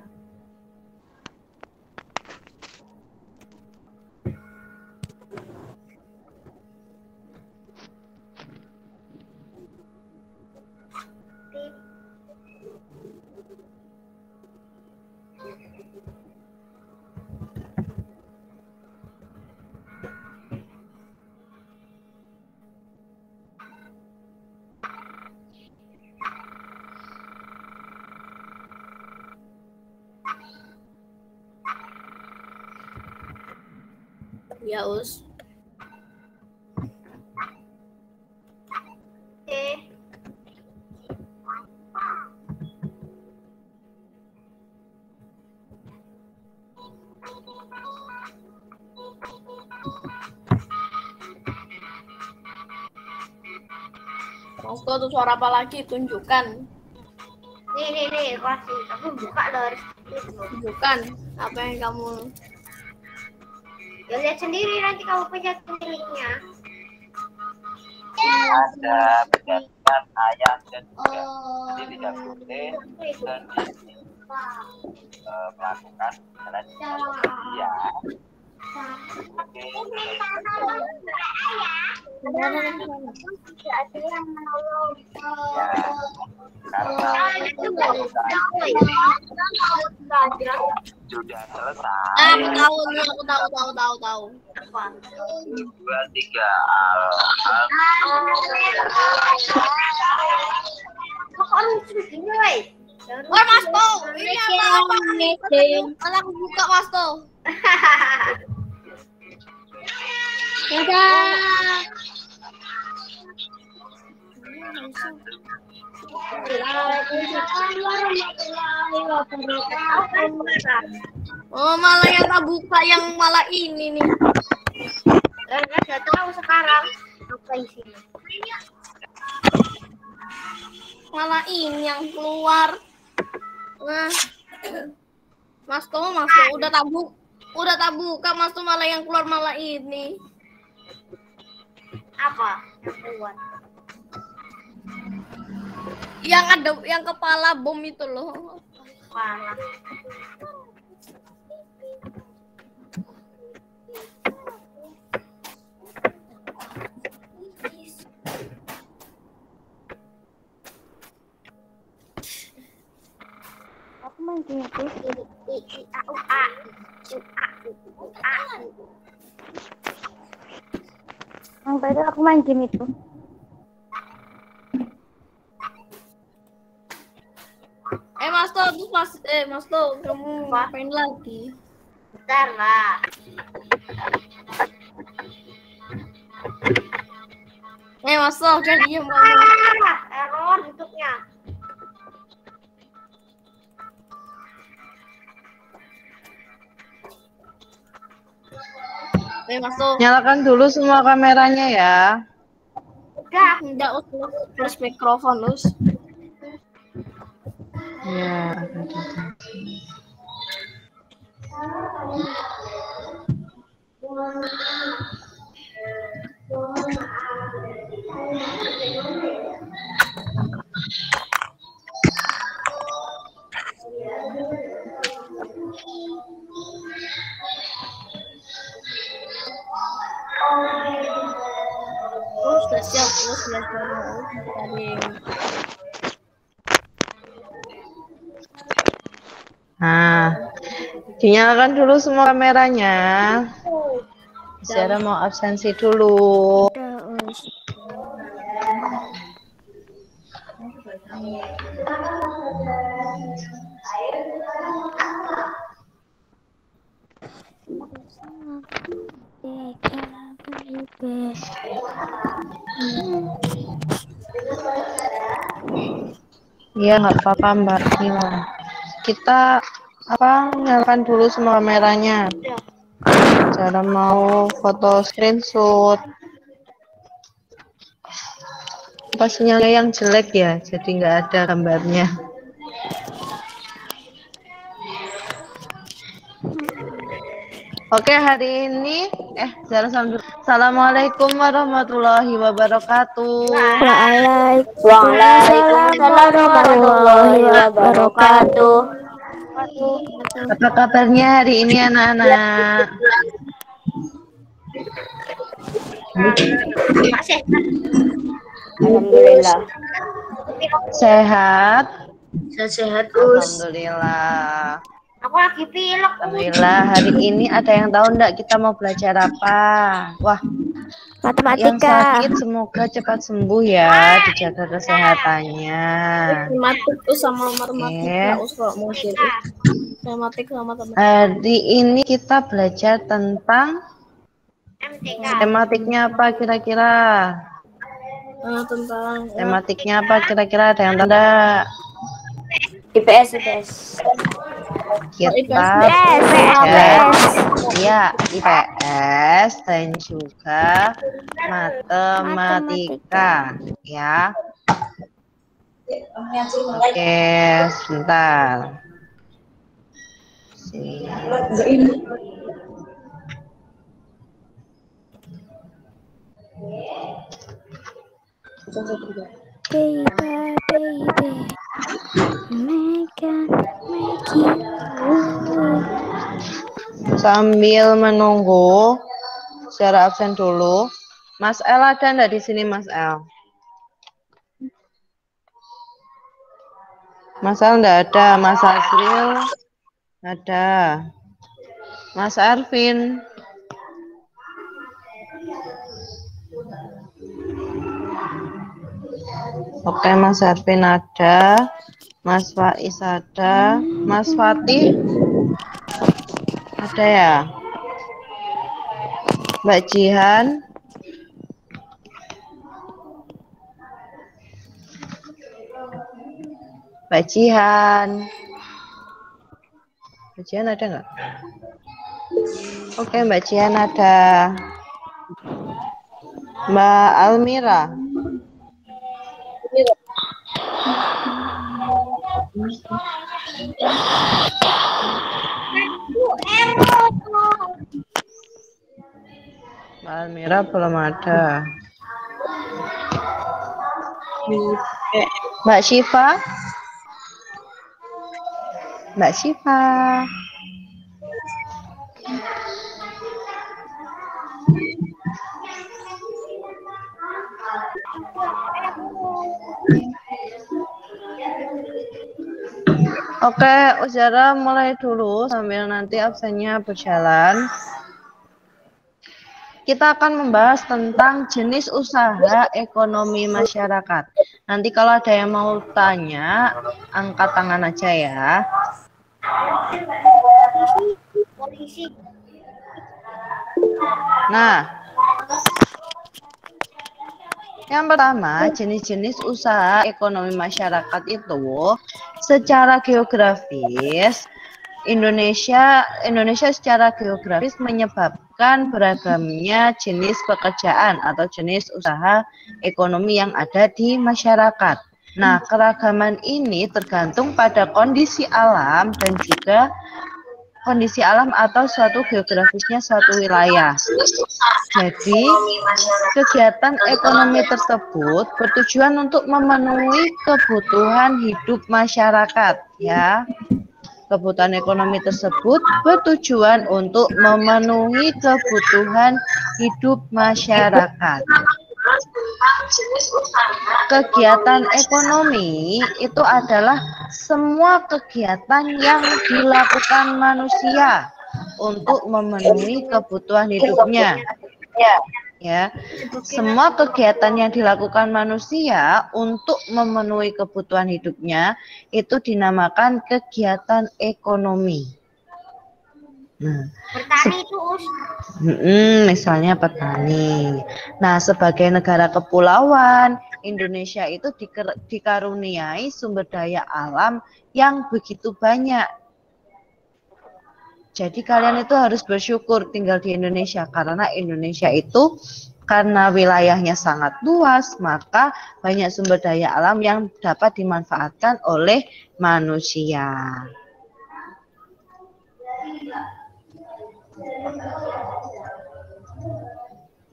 Ya, Us. Oke. Masko tuh suara apa lagi? Tunjukkan. Nih, kasih. Aku buka dari situ. Tunjukkan apa yang kamu. Ya lihat sendiri nanti kamu pencet linknya. Ada berdasarkan ayat dan juga jadi tidak boleh dan melakukan jalan ya. Oke. Ya, karena sudah selesai. Aku tahu nih, aku tahu. 2, 3 Kok lucu gini, woi? Wah, Masko, ini apa? Kalau aku buka, Masko. Dadah. Oh, malah yang tak buka, yang malah ini nih. Udah tahu sekarang apa isinya. Malah ini yang keluar. Nah, Masko, udah tak buka, Masko malah yang keluar malah ini. Apa yang keluar? Yang ada yang kepala bom itu loh. Parah. Aku main game itu. Yang tadi aku main game itu. Masto, kamu ngapain lagi? Bentar lah. Masto, jangan diem kamu. Error bentuknya. Masto. Nyalakan dulu semua kameranya ya. Udah. Enggak, plus mikrofon, Us. Ya. Sudah siap, sudah tadi. Nah, dinyalakan dulu semua kameranya. Zara mau absensi dulu. Iya, nggak apa-apa Mbak Nila. Kita nyalakan dulu semua kameranya. Cara mau foto screenshot. Apa sinyalnya yang jelek ya, jadi nggak ada gambarnya. Oke, hari ini Assalamualaikum warahmatullahi wabarakatuh. Waalaikumsalam warahmatullahi wabarakatuh. Apa kabarnya hari ini anak-anak? Alhamdulillah. Sehat? Sehat, Us. Alhamdulillah. Aku lagi pilek. Alhamdulillah. Hari ini ada yang tahu enggak kita mau belajar apa? Wah, yang Matematika. sakit semoga cepat sembuh ya, dijaga kesehatannya. Matematik sama matematika kalau mau jadi. Matematik sama matematika. Hari ini kita belajar tentang MTK. tematiknya apa kira-kira? Tentang Tematiknya apa kira-kira? Ada yang tahu enggak? IPS. Kita ya IPS dan juga matematika ya. Oke, sebentar. Sambil menunggu secara absen dulu. Mas El ada enggak di sini, Mas El? Mas El enggak ada. Mas Azril ada. Mas Arvin. Oke, Mas Arvin ada. Mas Faiz ada. Mas Fatih ada ya? Mbak Jihan. Mbak Jihan. Mbak Jihan ada nggak? Oke, Mbak Jihan ada. Mbak Almira. Mbak Almira belum ada. Mbak Syifa. Mbak Syifa. Oke, Uzara mulai dulu sambil nanti absennya berjalan. Kita akan membahas tentang jenis usaha ekonomi masyarakat. Nanti kalau ada yang mau tanya, angkat tangan aja ya. Nah, yang pertama, jenis-jenis usaha ekonomi masyarakat itu secara geografis Indonesia secara geografis menyebabkan beragamnya jenis pekerjaan atau jenis usaha ekonomi yang ada di masyarakat. Nah, keragaman ini tergantung pada kondisi alam dan juga kondisi alam atau suatu geografisnya suatu wilayah. Jadi, kegiatan ekonomi tersebut bertujuan untuk memenuhi kebutuhan hidup masyarakat, ya. Kebutuhan ekonomi tersebut bertujuan untuk memenuhi kebutuhan hidup masyarakat. Kegiatan ekonomi itu adalah semua kegiatan yang dilakukan manusia untuk memenuhi kebutuhan hidupnya. Ya, semua kegiatan yang dilakukan manusia untuk memenuhi kebutuhan hidupnya itu dinamakan kegiatan ekonomi. Nah, Bertani itu, Us. misalnya petani. Nah, sebagai negara kepulauan, Indonesia itu dikaruniai sumber daya alam yang begitu banyak. Jadi kalian itu harus bersyukur tinggal di Indonesia karena Indonesia itu karena wilayahnya sangat luas, maka banyak sumber daya alam yang dapat dimanfaatkan oleh manusia.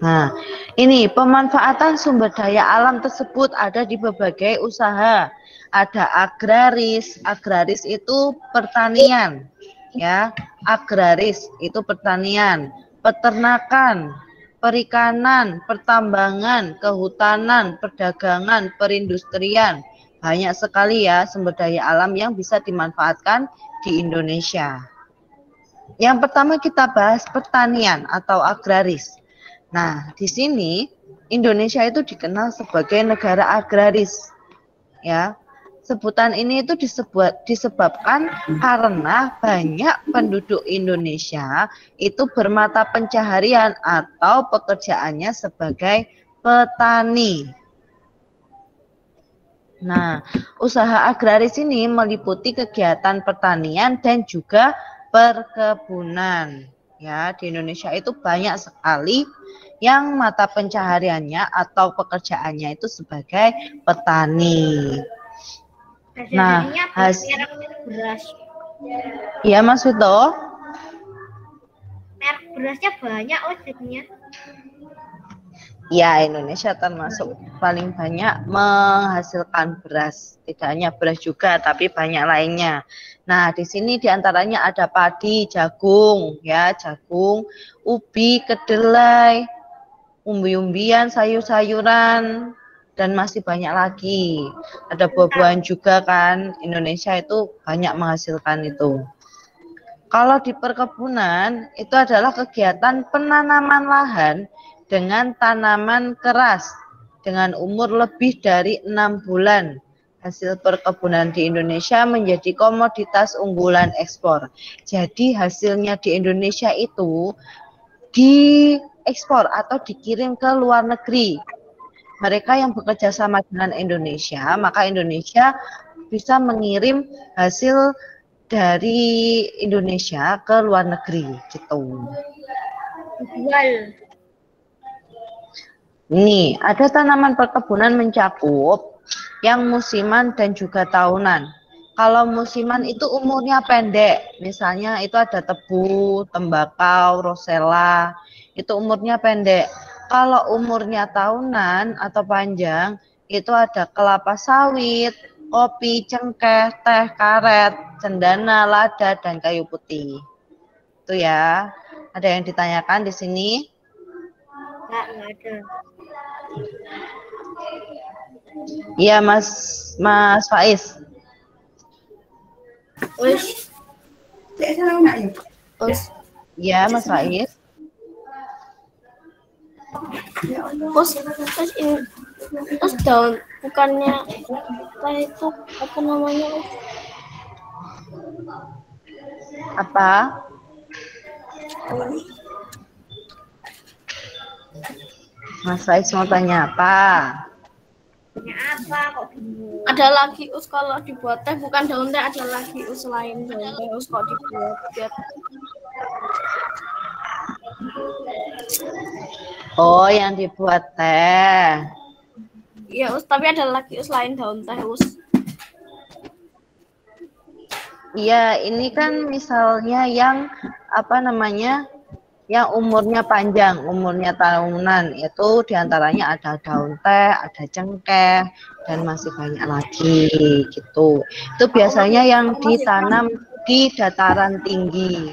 Nah, ini pemanfaatan sumber daya alam tersebut ada di berbagai usaha. Ada agraris, agraris itu pertanian, ya. Agraris itu pertanian, peternakan, perikanan, pertambangan, kehutanan, perdagangan, perindustrian. Banyak sekali ya sumber daya alam yang bisa dimanfaatkan di Indonesia. Yang pertama kita bahas pertanian atau agraris. Nah, di sini Indonesia itu dikenal sebagai negara agraris. Ya. Sebutan ini itu disebabkan karena banyak penduduk Indonesia itu bermata pencaharian atau pekerjaannya sebagai petani. Nah, usaha agraris ini meliputi kegiatan pertanian dan juga perkebunan. Ya, di Indonesia itu banyak sekali yang mata pencahariannya atau pekerjaannya itu sebagai petani. Nah, merek beras. Iya Mas Vito. Merek berasnya banyak jadinya. Ya, Indonesia termasuk paling banyak menghasilkan beras. Tidak hanya beras juga, tapi banyak lainnya. Nah, di sini diantaranya ada padi, jagung, ya, jagung, ubi, kedelai, umbi-umbian, sayur-sayuran, dan masih banyak lagi. Ada buah-buahan juga kan, Indonesia itu banyak menghasilkan itu. Kalau di perkebunan, itu adalah kegiatan penanaman lahan dengan tanaman keras dengan umur lebih dari 6 bulan. Hasil perkebunan di Indonesia menjadi komoditas unggulan ekspor. Jadi hasilnya di Indonesia itu diekspor atau dikirim ke luar negeri. Mereka yang bekerja sama dengan Indonesia, maka Indonesia bisa mengirim hasil dari Indonesia ke luar negeri gitu. Nih, ada tanaman perkebunan mencakup yang musiman dan juga tahunan. Kalau musiman itu umurnya pendek, misalnya itu ada tebu, tembakau, rosella, itu umurnya pendek. Kalau umurnya tahunan atau panjang, itu ada kelapa sawit, kopi, cengkeh, teh, karet, cendana, lada, dan kayu putih. Itu ya. Ada yang ditanyakan di sini? Enggak ada. Iya, Mas Faiz. Iya, Mas Faiz. Terus daun bukannya apa itu apa namanya? Apa? Mas Faiz mau tanya apa? Punya apa kok bingung? Ada lagi us kalau dibuat teh bukan daun teh, ada lagi us lain daun teh us kok dibuat biar. Oh, yang dibuat teh. Iya us, tapi ada lagi us lain daun teh us. Iya, ini kan misalnya yang apa namanya? Yang umurnya panjang, umurnya tahunan, itu diantaranya ada daun teh, ada cengkeh, dan masih banyak lagi gitu. Itu biasanya yang ditanam di dataran tinggi.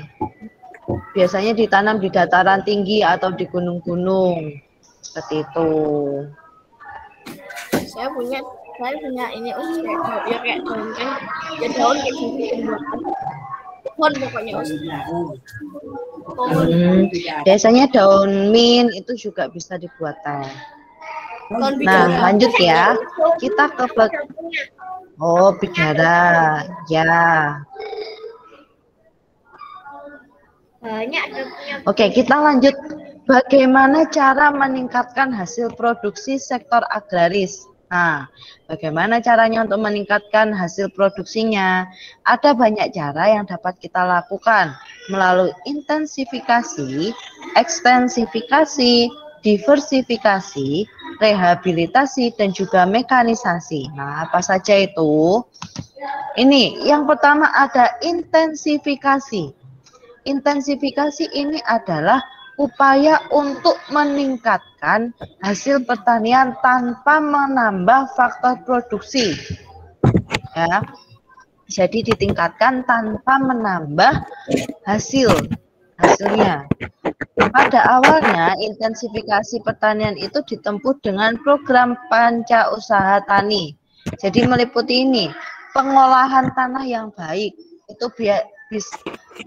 Biasanya ditanam di dataran tinggi atau di gunung-gunung, seperti itu. Saya punya ini us kayak daun teh, ya daun kayak gini. Pohon pokoknya us. Biasanya daun mint itu juga bisa dibuat teh. Nah, lanjut ya. Kita ke bidara. Ya. Banyak punya. Oke, kita lanjut. Bagaimana cara meningkatkan hasil produksi sektor agraris? Nah, bagaimana caranya untuk meningkatkan hasil produksinya? Ada banyak cara yang dapat kita lakukan melalui intensifikasi, ekstensifikasi, diversifikasi, rehabilitasi, dan juga mekanisasi. Nah, apa saja itu? Ini, yang pertama ada intensifikasi. Intensifikasi ini adalah upaya untuk meningkatkan hasil pertanian tanpa menambah faktor produksi. Ya. Jadi ditingkatkan tanpa menambah hasilnya. Pada awalnya, intensifikasi pertanian itu ditempuh dengan program Panca Usaha Tani. Jadi meliputi ini, pengolahan tanah yang baik. Itu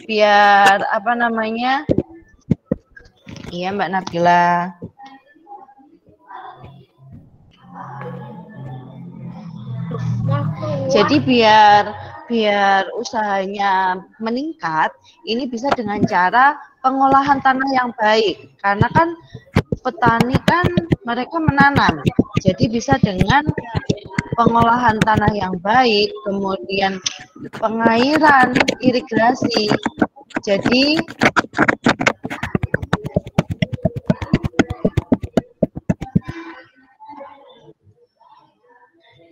biar apa namanya? Iya, Mbak Nabila. Jadi biar usahanya meningkat, ini bisa dengan cara pengolahan tanah yang baik. Karena kan petani kan mereka menanam. Jadi bisa dengan pengolahan tanah yang baik, kemudian pengairan, irigasi.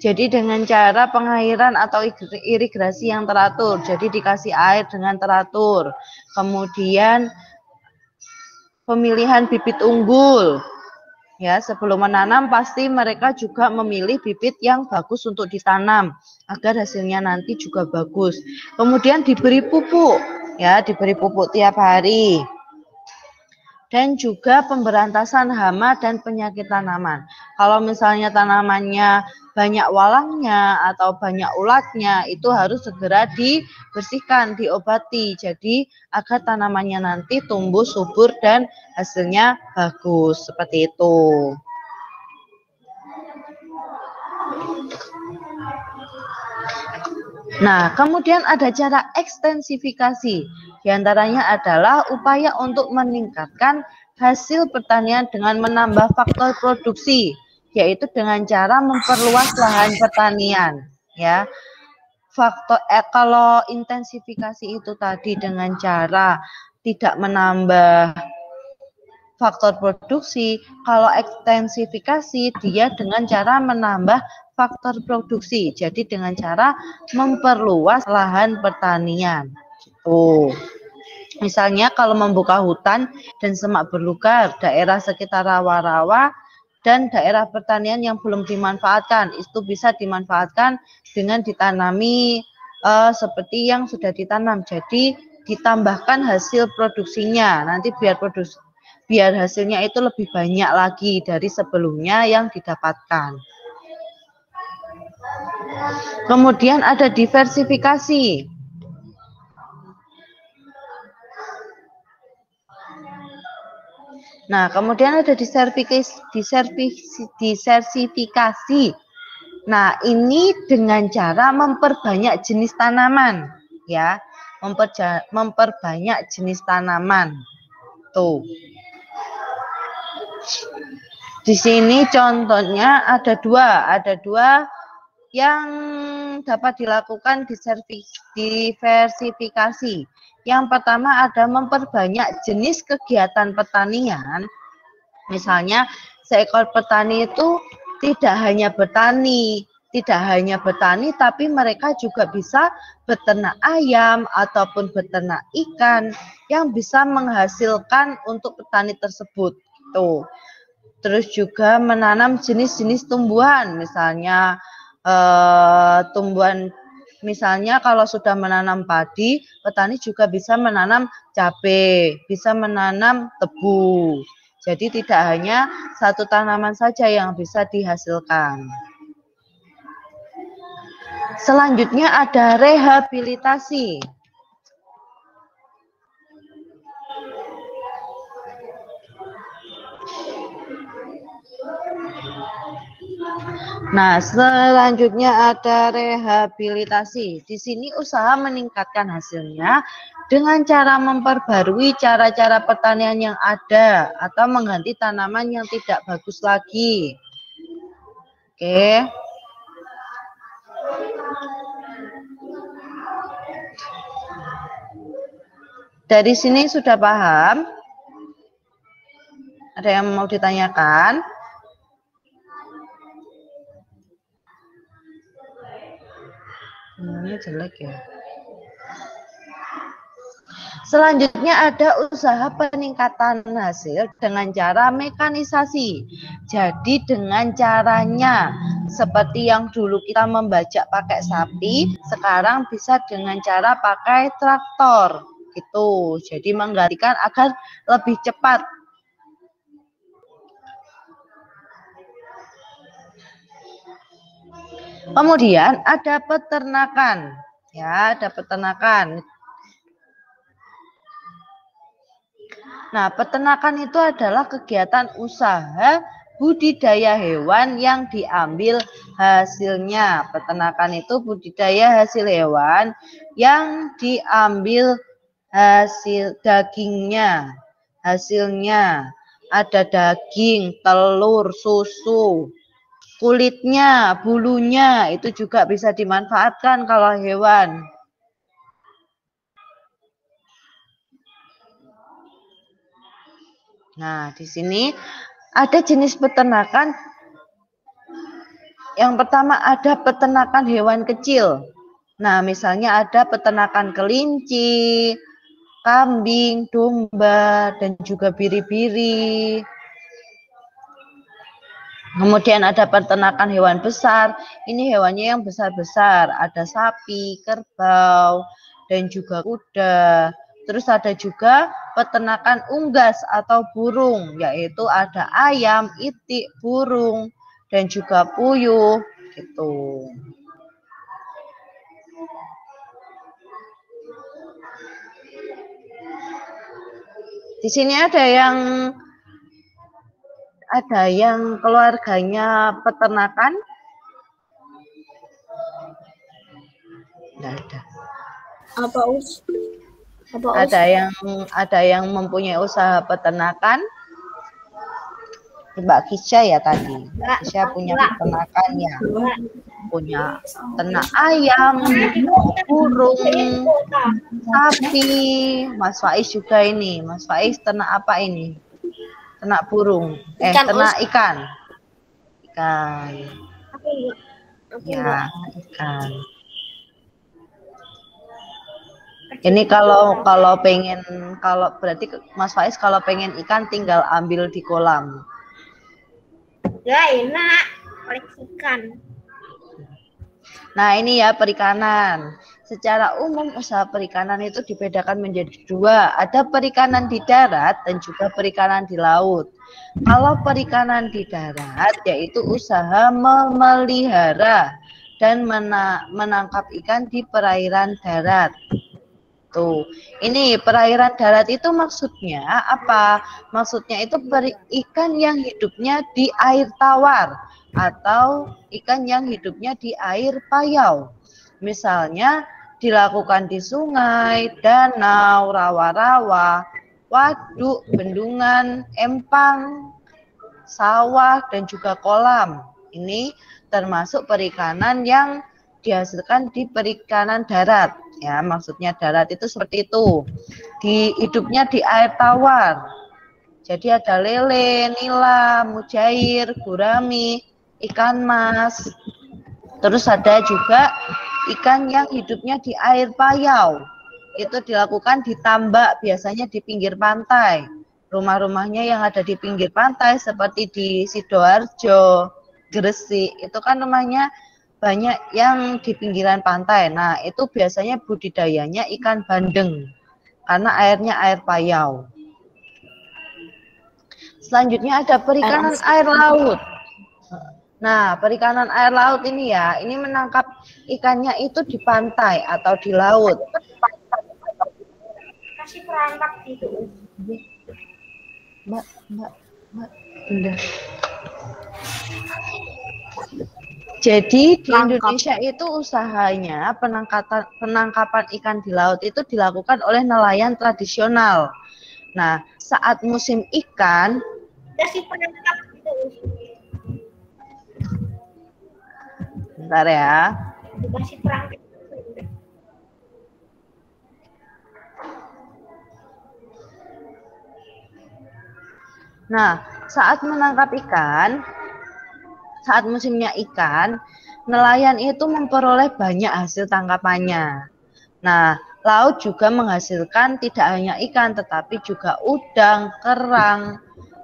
Jadi dengan cara pengairan atau irigasi yang teratur, jadi dikasih air dengan teratur. Kemudian pemilihan bibit unggul. Ya, sebelum menanam pasti mereka juga memilih bibit yang bagus untuk ditanam agar hasilnya nanti juga bagus. Kemudian diberi pupuk, ya, diberi pupuk tiap hari. Dan juga pemberantasan hama dan penyakit tanaman. Kalau misalnya tanamannya banyak walangnya atau banyak ulatnya, itu harus segera dibersihkan, diobati. Jadi agar tanamannya nanti tumbuh subur dan hasilnya bagus. Seperti itu. Nah, kemudian ada cara ekstensifikasi. Di antaranya adalah upaya untuk meningkatkan hasil pertanian dengan menambah faktor produksi, yaitu dengan cara memperluas lahan pertanian. Ya, kalau intensifikasi itu tadi dengan cara tidak menambah faktor produksi, kalau ekstensifikasi dia dengan cara menambah faktor produksi. Jadi dengan cara memperluas lahan pertanian. Misalnya kalau membuka hutan dan semak belukar, daerah sekitar rawa-rawa dan daerah pertanian yang belum dimanfaatkan, itu bisa dimanfaatkan dengan ditanami seperti yang sudah ditanam. Jadi ditambahkan hasil produksinya, nanti biar hasilnya itu lebih banyak lagi dari sebelumnya yang didapatkan. Kemudian ada diversifikasi. Nah, kemudian ada diversifikasi. Nah, ini dengan cara memperbanyak jenis tanaman, ya, memperbanyak jenis tanaman. Tuh. Di sini contohnya ada dua yang dapat dilakukan diversifikasi. Yang pertama ada memperbanyak jenis kegiatan pertanian. Misalnya seekor petani itu tidak hanya bertani, tapi mereka juga bisa beternak ayam ataupun beternak ikan yang bisa menghasilkan untuk petani tersebut. Tuh. Terus juga menanam jenis-jenis tumbuhan, misalnya misalnya kalau sudah menanam padi, petani juga bisa menanam cabai, bisa menanam tebu. Jadi tidak hanya satu tanaman saja yang bisa dihasilkan. Selanjutnya ada rehabilitasi. Nah, selanjutnya ada rehabilitasi. Di sini usaha meningkatkan hasilnya dengan cara memperbarui cara-cara pertanian yang ada atau mengganti tanaman yang tidak bagus lagi. Oke. Dari sini sudah paham? Ada yang mau ditanyakan? Ini jelek ya. Selanjutnya ada usaha peningkatan hasil dengan cara mekanisasi. Jadi dengan caranya seperti yang dulu kita membajak pakai sapi, sekarang bisa dengan cara pakai traktor. Gitu. Jadi menggantikan agar lebih cepat. Kemudian ada peternakan. Ya, ada peternakan. Nah, peternakan itu adalah kegiatan usaha budidaya hewan yang diambil hasilnya. Peternakan itu budidaya hasil hewan yang diambil hasil dagingnya. Hasilnya ada daging, telur, susu, kulitnya, bulunya itu juga bisa dimanfaatkan kalau hewan. Nah, di sini ada jenis peternakan. Yang pertama ada peternakan hewan kecil. Nah, misalnya ada peternakan kelinci, kambing, domba, dan juga biri-biri. Kemudian ada peternakan hewan besar. Ini hewannya yang besar-besar. Ada sapi, kerbau, dan juga kuda. Terus ada juga peternakan unggas atau burung, yaitu ada ayam, itik, burung, dan juga puyuh, gitu. Di sini ada yang keluarganya peternakan. Nggak ada. Ada yang mempunyai usaha peternakan. Mbak Kisha ya tadi. Kisha punya peternakan ya. Punya ternak ayam, burung, sapi. Mas Faiz juga ini. Mas Faiz ternak apa ini? Ternak burung. Ternak ikan. Ikan. Ya, ikan. Ini kalau berarti Mas Faiz kalau pengen ikan tinggal ambil di kolam. Ya enak, koleksi ikan. Nah ini ya perikanan. Secara umum usaha perikanan itu dibedakan menjadi dua. Ada perikanan di darat dan juga perikanan di laut. Kalau perikanan di darat yaitu usaha memelihara dan menangkap ikan di perairan darat. Tuh, ini perairan darat itu maksudnya apa? Maksudnya itu ikan yang hidupnya di air tawar atau ikan yang hidupnya di air payau. Misalnya dilakukan di sungai, danau, rawa-rawa, waduk, bendungan, empang, sawah, dan juga kolam. Ini termasuk perikanan yang dihasilkan di perikanan darat. Ya, maksudnya darat itu seperti itu. Hidupnya di air tawar. Jadi ada lele, nila, mujair, gurami, ikan mas. Terus ada juga ikan yang hidupnya di air payau. Itu dilakukan di tambak, biasanya di pinggir pantai. Rumah-rumahnya yang ada di pinggir pantai seperti di Sidoarjo, Gresik, itu kan rumahnya banyak yang di pinggiran pantai. Nah, itu biasanya budidayanya ikan bandeng karena airnya air payau. Selanjutnya ada perikanan air laut. Nah, perikanan air laut ini ya, ini menangkap ikannya itu di pantai atau di laut. Kasih perangkap gitu. Mbak, udah. Jadi di Indonesia itu usahanya penangkapan ikan di laut itu dilakukan oleh nelayan tradisional. Nah, saat musim ikan, Kasih perangkap gitu. bentar ya. Kasih perangkap. Nah, saat menangkap ikan, saat musimnya ikan, nelayan itu memperoleh banyak hasil tangkapannya. Nah, laut juga menghasilkan tidak hanya ikan tetapi juga udang, kerang,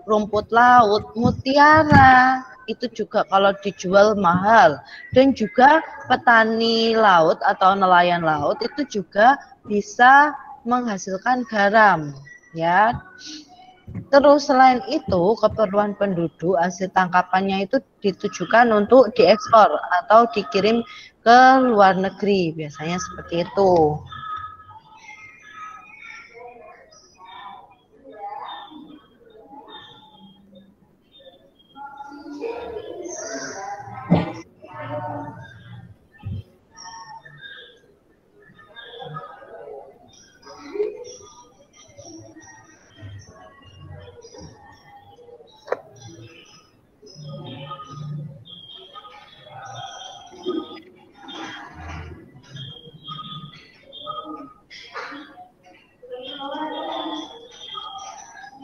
rumput laut, mutiara. Itu juga kalau dijual mahal. Dan juga petani laut atau nelayan laut itu juga bisa menghasilkan garam, ya. Terus selain itu keperluan penduduk hasil tangkapannya itu ditujukan untuk diekspor atau dikirim ke luar negeri, biasanya seperti itu.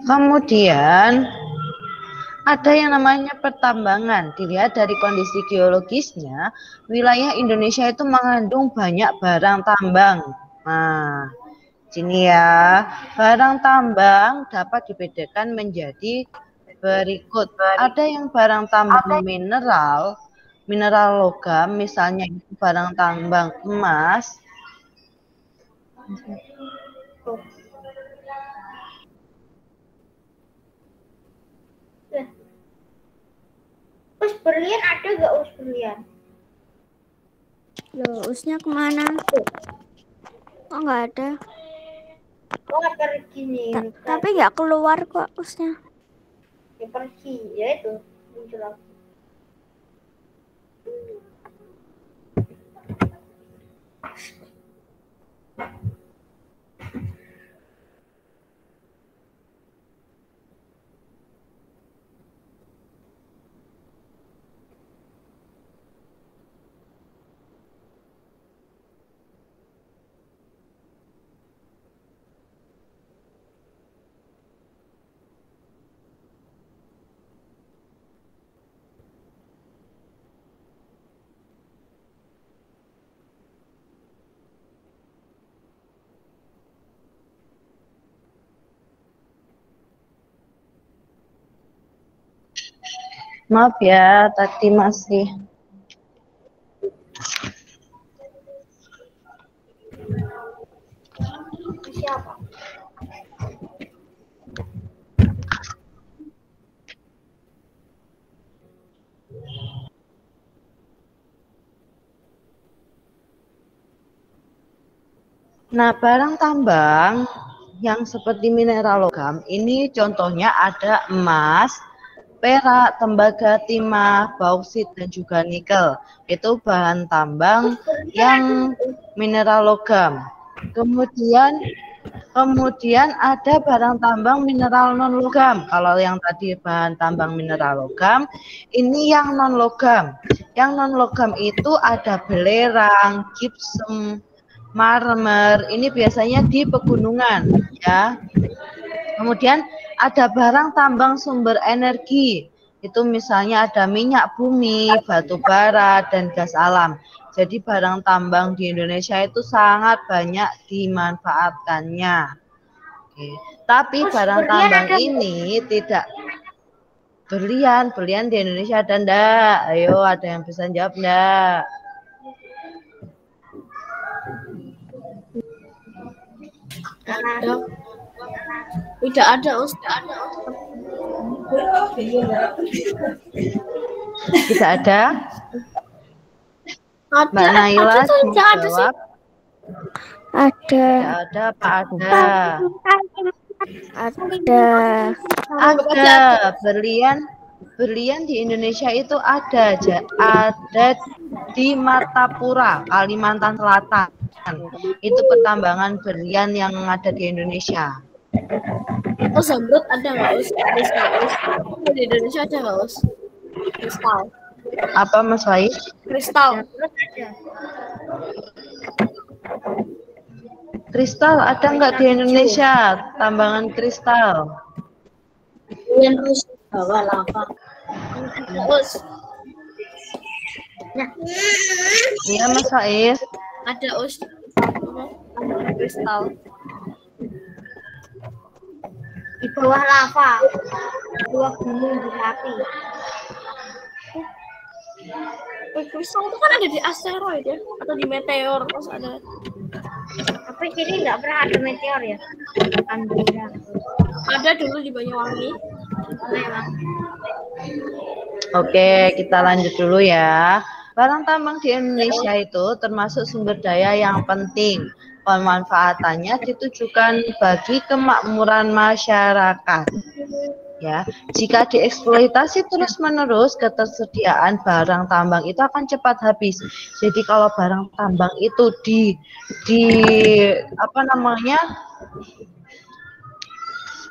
Kemudian ada yang namanya pertambangan. Dilihat dari kondisi geologisnya, wilayah Indonesia itu mengandung banyak barang tambang. Nah, sini ya, barang tambang dapat dibedakan menjadi berikut. Ada yang barang tambang mineral, mineral logam, misalnya itu barang tambang emas. Us berlian ada gak us berlian? Loh, usnya kemana? Oh, nggak ada. Oh, pergi nih. Tapi nggak keluar kok usnya. Ya pergi, ya itu muncul lagi. Maaf ya, tadi masih Siapa? Nah, barang tambang yang seperti mineral logam ini contohnya ada emas, perak, tembaga, timah, bauksit dan juga nikel. Itu bahan tambang yang mineral logam. Kemudian ada barang tambang mineral non logam. Kalau yang tadi bahan tambang mineral logam, ini yang non logam. Yang non logam itu ada belerang, gypsum, marmer. Ini biasanya di pegunungan, ya. Kemudian ada barang tambang sumber energi. Itu misalnya ada minyak bumi, batu bara, dan gas alam. Jadi barang tambang di Indonesia itu sangat banyak dimanfaatkannya. Oke. Tapi barang tambang ini tidak berlian di Indonesia ada enggak? Ayo, ada yang bisa jawab enggak? Ada. Tidak ada, Ustaz. Tidak ada? Ada. Mbak Naila Ada. Ada. Tidak ada apa ada? Ada. Berlian di Indonesia itu ada di Martapura, Kalimantan Selatan. Itu pertambangan berlian yang ada di Indonesia. Oh, zamrud ada nggak, Us? Kristal, Us. Di Indonesia ada nggak, Us? Kristal. Apa Mas Faiz? Kristal. Kristal ada nggak di Indonesia? Tambangan kristal. Yang terus bawa lava. Us. Iya Mas Faiz. Ada, Us. kristal. Di bawah lava. Di bawah gunung berapi. Kristal itu kan ada di asteroid ya, atau di meteor pas ada. Tapi sini nggak pernah ada meteor ya? Alhamdulillah. Ada dulu di Banyuwangi. Memang. Oke, kita lanjut dulu ya. Barang tambang di Indonesia itu termasuk sumber daya yang penting. Pemanfaatannya ditujukan bagi kemakmuran masyarakat. Ya, jika dieksploitasi terus-menerus, ketersediaan barang tambang itu akan cepat habis. Jadi kalau barang tambang itu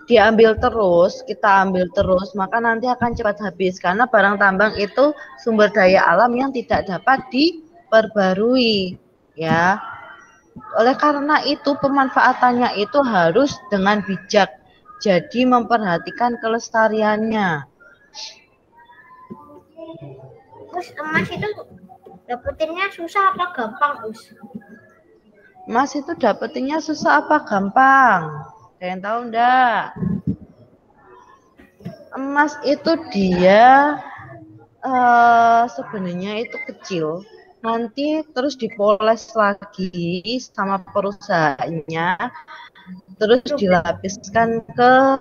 diambil terus, kita ambil terus, maka nanti akan cepat habis karena barang tambang itu sumber daya alam yang tidak dapat diperbarui, ya. Oleh karena itu pemanfaatannya itu harus dengan bijak. Jadi memperhatikan kelestariannya. Terus emas itu dapetinnya susah apa gampang, Us? Emas itu dapetinnya susah apa gampang? Ada yang tahu enggak? Emas itu dia sebenarnya itu kecil. Nanti terus dipoles lagi sama perusahaannya, terus dilapiskan ke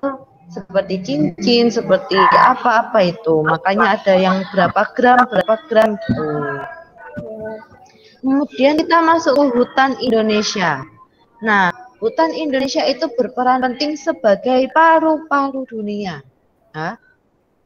seperti cincin, seperti apa-apa itu. Makanya ada yang berapa gram gitu. Kemudian kita masuk ke hutan Indonesia. Nah, hutan Indonesia itu berperan penting sebagai paru-paru dunia. Nah,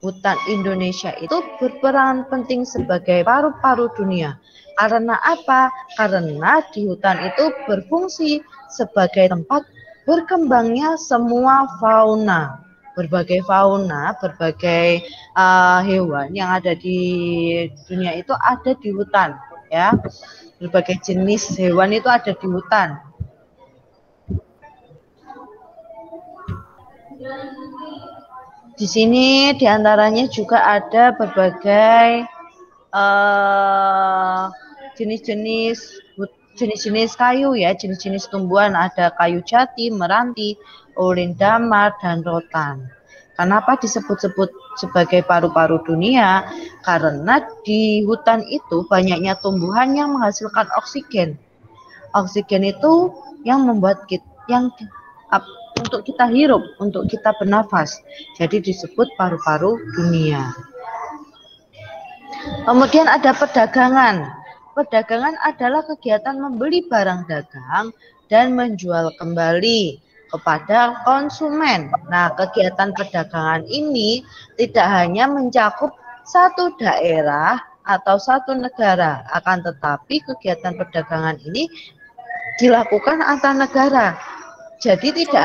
hutan Indonesia itu berperan penting sebagai paru-paru dunia. Karena apa? Karena di hutan itu berfungsi sebagai tempat berkembangnya semua fauna. Berbagai fauna, berbagai hewan yang ada di dunia itu ada di hutan, ya. Berbagai jenis hewan itu ada di hutan. Di sini diantaranya juga ada berbagai jenis-jenis kayu ya, jenis-jenis tumbuhan, ada kayu jati, meranti, ulin damar, dan rotan. Kenapa disebut-sebut sebagai paru-paru dunia? Karena di hutan itu banyaknya tumbuhan yang menghasilkan oksigen. Oksigen itu yang membuat untuk kita hirup, untuk kita bernafas. Jadi disebut paru-paru dunia. Kemudian ada perdagangan. Perdagangan adalah kegiatan membeli barang dagang dan menjual kembali kepada konsumen. Nah, kegiatan perdagangan ini tidak hanya mencakup satu daerah atau satu negara, akan tetapi kegiatan perdagangan ini dilakukan antar negara. Jadi tidak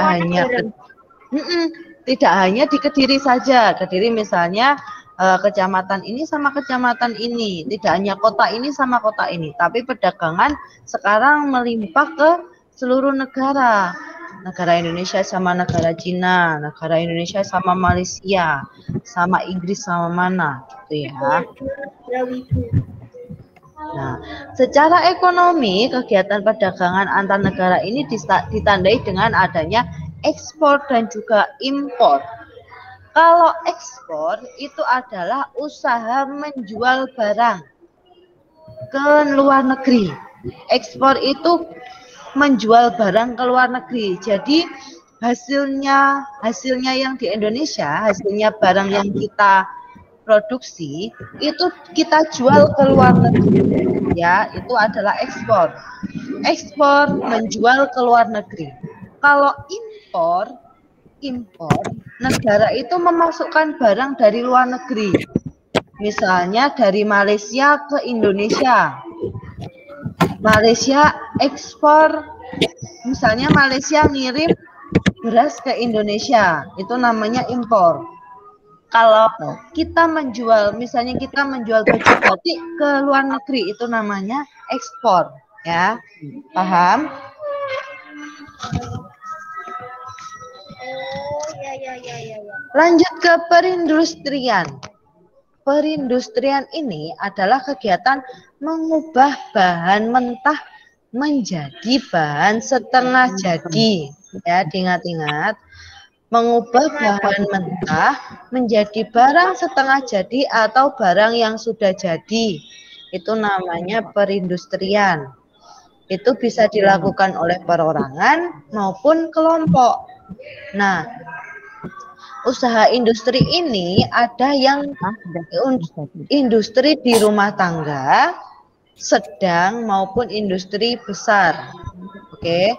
hanya di Kediri saja. Kediri misalnya kecamatan ini sama kecamatan ini, tidak hanya kota ini sama kota ini, tapi perdagangan sekarang melimpah ke seluruh negara. Negara Indonesia sama negara Cina, negara Indonesia sama Malaysia, sama Inggris sama mana, gitu ya. Nah, secara ekonomi kegiatan perdagangan antar negara ini ditandai dengan adanya ekspor dan juga impor. Kalau ekspor itu adalah usaha menjual barang ke luar negeri. Ekspor itu menjual barang ke luar negeri. Jadi hasilnya yang di Indonesia, hasilnya barang yang kita produksi itu kita jual ke luar negeri. Ya, itu adalah ekspor. Ekspor menjual ke luar negeri. Kalau impor, negara itu memasukkan barang dari luar negeri. Misalnya dari Malaysia ke Indonesia. Malaysia ekspor, misalnya Malaysia ngirim beras ke Indonesia, itu namanya impor. Kalau kita menjual, misalnya kita menjual baju batik ke luar negeri, itu namanya ekspor, ya. Paham? Lanjut ke perindustrian. Perindustrian ini adalah kegiatan mengubah bahan mentah menjadi bahan setengah jadi. Ya, diingat-ingat. Mengubah bahan mentah menjadi barang setengah jadi atau barang yang sudah jadi. Itu namanya perindustrian. Itu bisa dilakukan oleh perorangan maupun kelompok. Nah, usaha industri ini ada yang industri di rumah tangga, sedang maupun industri besar. Oke,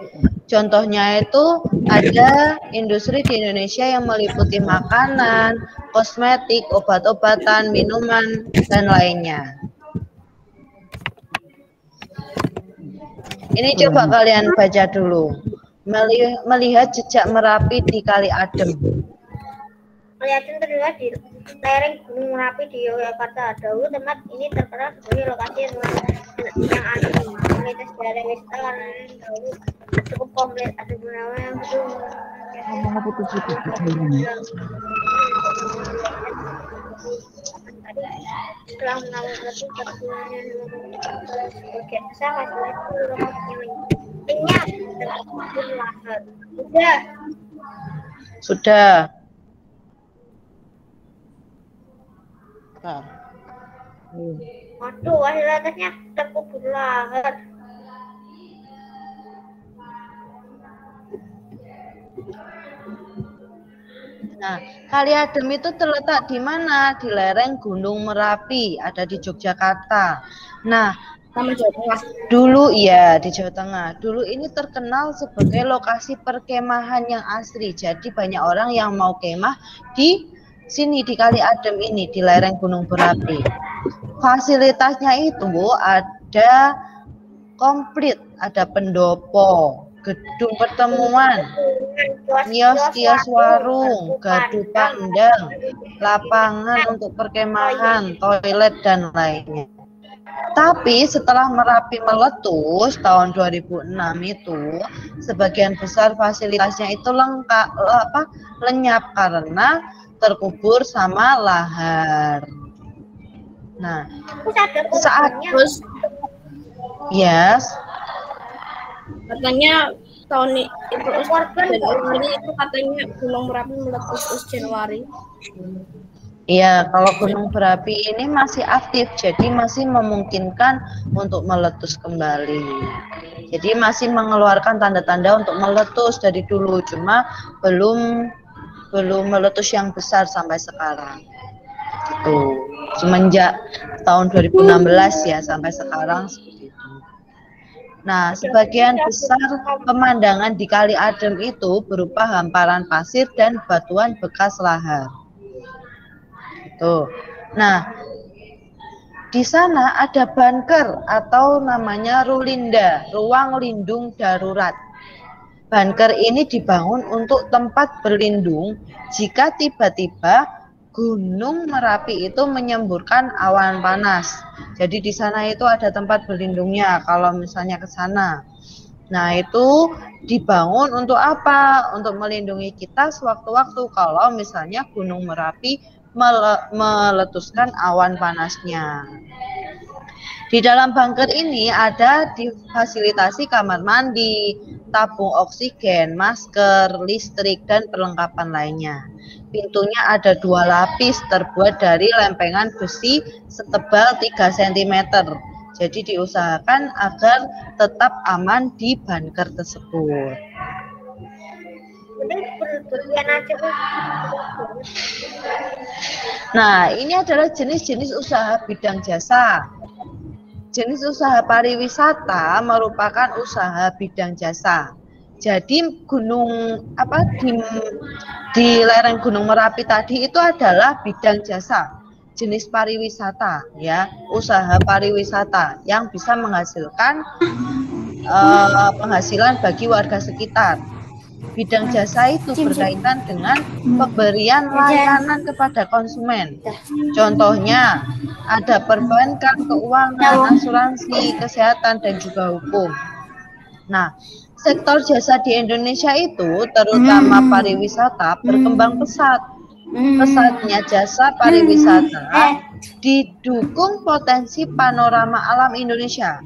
contohnya itu ada industri di Indonesia yang meliputi makanan, kosmetik, obat-obatan, minuman, dan lainnya. Ini coba kalian baca dulu. Melihat jejak Merapi di Kali Adem. Kelihatan terlihat di lereng Gunung Merapi di Yogyakarta. Dahulu tempat ini terkenal sebagai lokasi yang asli. Komunitas daerah wisata karena dahulu cukup komplit. Ada beberapa yang setelah melakukan perjalanan sebagai usaha Sudah. Waduh, hasil atasnya terkubur lahat. Nah, Kali Adem itu terletak di mana? Di lereng Gunung Merapi, ada di Yogyakarta. Nah, Sama Jawa Tengah. dulu ya di Jawa Tengah. Dulu ini terkenal sebagai lokasi perkemahan yang asri. Jadi banyak orang yang mau kemah di sini di Kali Adem ini di lereng Gunung Merapi. Fasilitasnya itu ada komplit, ada pendopo, gedung pertemuan, kios-kios warung, gardu pandang, lapangan untuk perkemahan, toilet dan lainnya. Tapi setelah Merapi meletus tahun 2006 itu, sebagian besar fasilitasnya itu lenyap karena terkubur sama lahar. Nah, saat Terus katanya tahun itu Januari itu katanya Gunung Merapi meletus Januari. Iya, kalau Gunung Merapi ini masih aktif, jadi masih memungkinkan untuk meletus kembali. Jadi masih mengeluarkan tanda-tanda untuk meletus dari dulu, cuma belum meletus yang besar sampai sekarang. Gitu. Semenjak tahun 2016 ya sampai sekarang seperti itu. Nah, sebagian besar pemandangan di Kali Adem itu berupa hamparan pasir dan batuan bekas lahar. Tuh. Nah, di sana ada bunker atau namanya Rulinda, ruang lindung darurat. Bunker ini dibangun untuk tempat berlindung jika tiba-tiba Gunung Merapi itu menyemburkan awan panas. Jadi di sana itu ada tempat berlindungnya kalau misalnya ke sana. Nah, itu dibangun untuk apa? Untuk melindungi kita sewaktu-waktu kalau misalnya Gunung Merapi meletuskan awan panasnya. Di dalam bunker ini ada difasilitasi kamar mandi, tabung oksigen, masker, listrik, dan perlengkapan lainnya. Pintunya ada 2 lapis terbuat dari lempengan besi setebal 3 cm. Jadi diusahakan agar tetap aman di bunker tersebut. Nah, ini adalah jenis-jenis usaha bidang jasa. Jenis usaha pariwisata merupakan usaha bidang jasa. Jadi di lereng Gunung Merapi tadi itu adalah bidang jasa, jenis pariwisata ya, usaha pariwisata yang bisa menghasilkan penghasilan bagi warga sekitar. Bidang jasa itu berkaitan dengan pemberian layanan kepada konsumen. Contohnya ada perbankan, keuangan, asuransi, kesehatan, dan juga hukum. Nah, sektor jasa di Indonesia itu terutama pariwisata berkembang pesat. Pesatnya jasa pariwisata didukung potensi panorama alam Indonesia.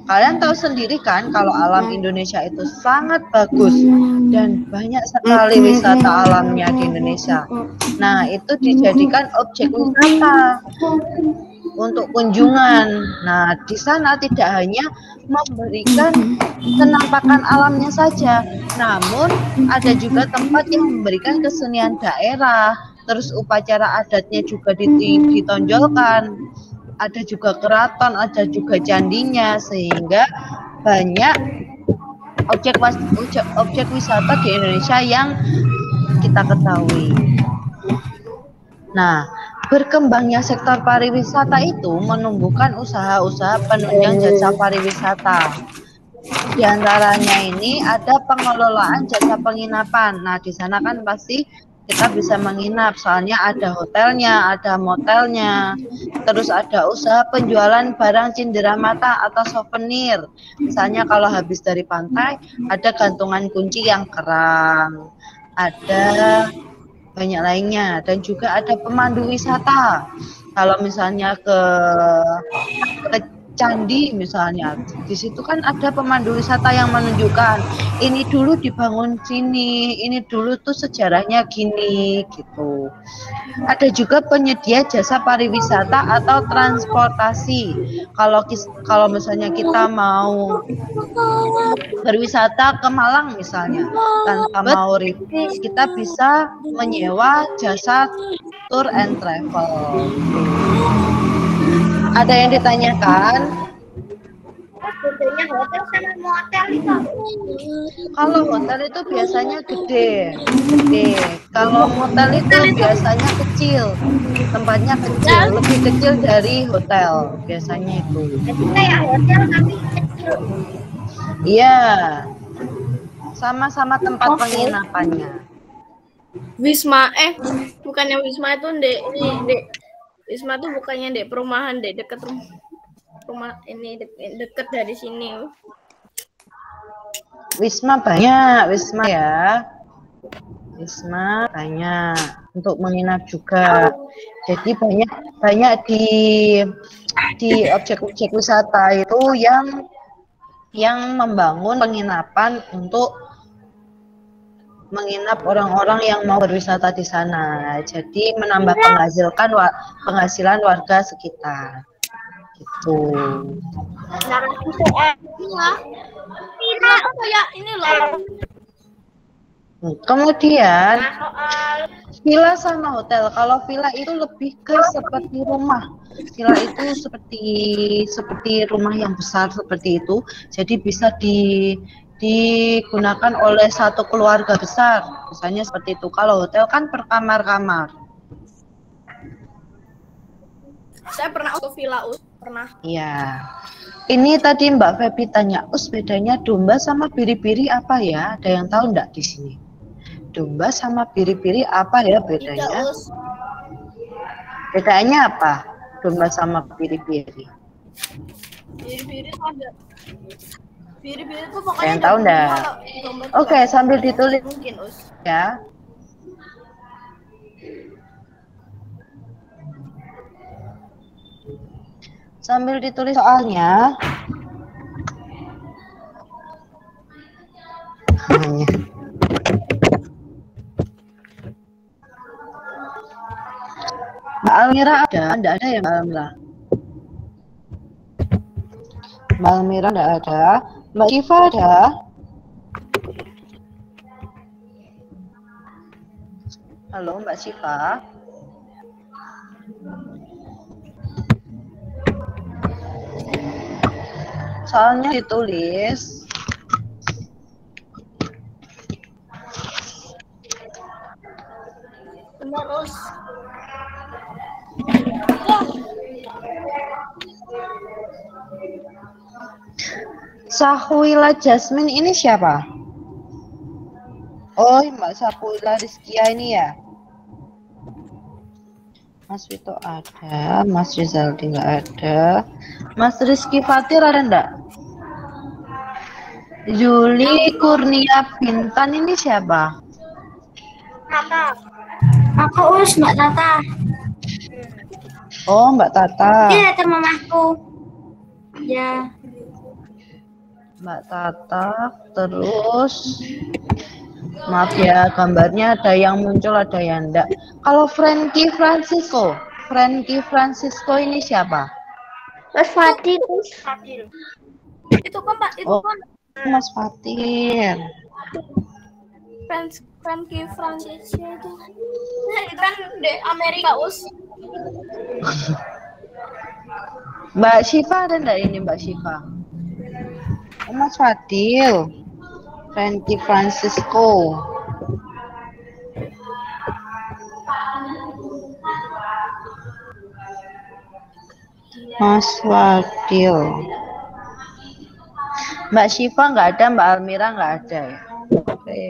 Kalian tahu sendiri kan kalau alam Indonesia itu sangat bagus dan banyak sekali wisata alamnya di Indonesia. Nah, itu dijadikan objek wisata untuk kunjungan. Nah, di sana tidak hanya memberikan penampakan alamnya saja, namun ada juga tempat yang memberikan kesenian daerah, terus upacara adatnya juga ditonjolkan. Ada juga keraton, ada juga candinya, sehingga banyak objek wisata di Indonesia yang kita ketahui. Nah, berkembangnya sektor pariwisata itu menumbuhkan usaha-usaha penunjang jasa pariwisata. Di antaranya ini ada pengelolaan jasa penginapan. Nah, di sana kan pasti kita bisa menginap, soalnya ada hotelnya, ada motelnya. Terus ada usaha penjualan barang cindera mata atau souvenir. Misalnya kalau habis dari pantai, ada gantungan kunci yang kerang. Ada banyak lainnya, dan juga ada pemandu wisata. Kalau misalnya ke candi misalnya, di situ kan ada pemandu wisata yang menunjukkan ini dulu dibangun sini, ini dulu tuh sejarahnya gini gitu. Ada juga penyedia jasa pariwisata atau transportasi. Kalau misalnya kita mau berwisata ke Malang misalnya, tanpa mau ribet, kita bisa menyewa jasa tour and travel. Ada yang ditanyakan? Bedanya hotel sama motel itu? Kalau hotel itu biasanya gede. Kalau motel itu biasanya kecil, tempatnya kecil, lebih kecil dari hotel biasanya itu. Jadi kayak hotel tapi kecil. Iya, sama-sama tempat penginapannya. Wisma bukannya Wisma itu Wisma tuh bukannya perumahan dekat rumah ini dekat dari sini. Wisma banyak, Wisma ya. Wisma banyak untuk menginap juga. Jadi banyak di objek-objek wisata itu yang membangun penginapan untuk menginap orang-orang yang mau berwisata di sana. Jadi menambah penghasilan warga sekitar. Gitu. Narasi soal Villa kayak ini loh. Kemudian soal villa sama hotel. Kalau villa itu lebih ke seperti rumah. Villa itu seperti rumah yang besar seperti itu. Jadi bisa digunakan oleh satu keluarga besar, misalnya seperti itu. Kalau hotel kan per kamar-kamar. Saya pernah ke villa pernah. Iya. Ini tadi Mbak Febi tanya, bedanya domba sama biri-biri apa ya? Ada yang tahu enggak di sini? Domba sama biri-biri apa ya bedanya? Bedanya apa? Domba sama biri-biri. Biri-biri ada. Biri-biri itu pokoknya yang tahu enggak? Oke, sambil ditulis mungkin ya. Sambil ditulis soalnya. Mbak Almira ada? Enggak ada ya Mbak Almira? Mbak Almira enggak ada. Mbak Syifa ada? Halo Mbak Syifa. Soalnya ditulis. Terus. Sahwila Jasmine ini siapa? Oh, Mbak Sahwila Rizkia ini ya? Mas Vito ada, Mas Rizaldi nggak ada, Mas Rizky Fatir ada enggak? Juli Kurnia Bintan ini siapa? kakak. Aku Mbak Tata. Oh, Mbak Tata. Iya, teman mamaku. Ya. Mbak Tata, terus maaf ya, gambarnya ada yang muncul, ada yang enggak. Kalau Frankie Francisco ini siapa? Mas Fadil. Fadil. Itu kan Pak, itu Oh, kan Mas Fatir. Frankie Francisco itu. Nah, itu kan di Amerika us. Mbak Syifa ada enggak ini Mbak Syifa? Oh, Mas Fadil. Frankie Francisco. Mas Fadil. Mbak Syifa nggak ada, Mbak Almira nggak ada ya. Oke.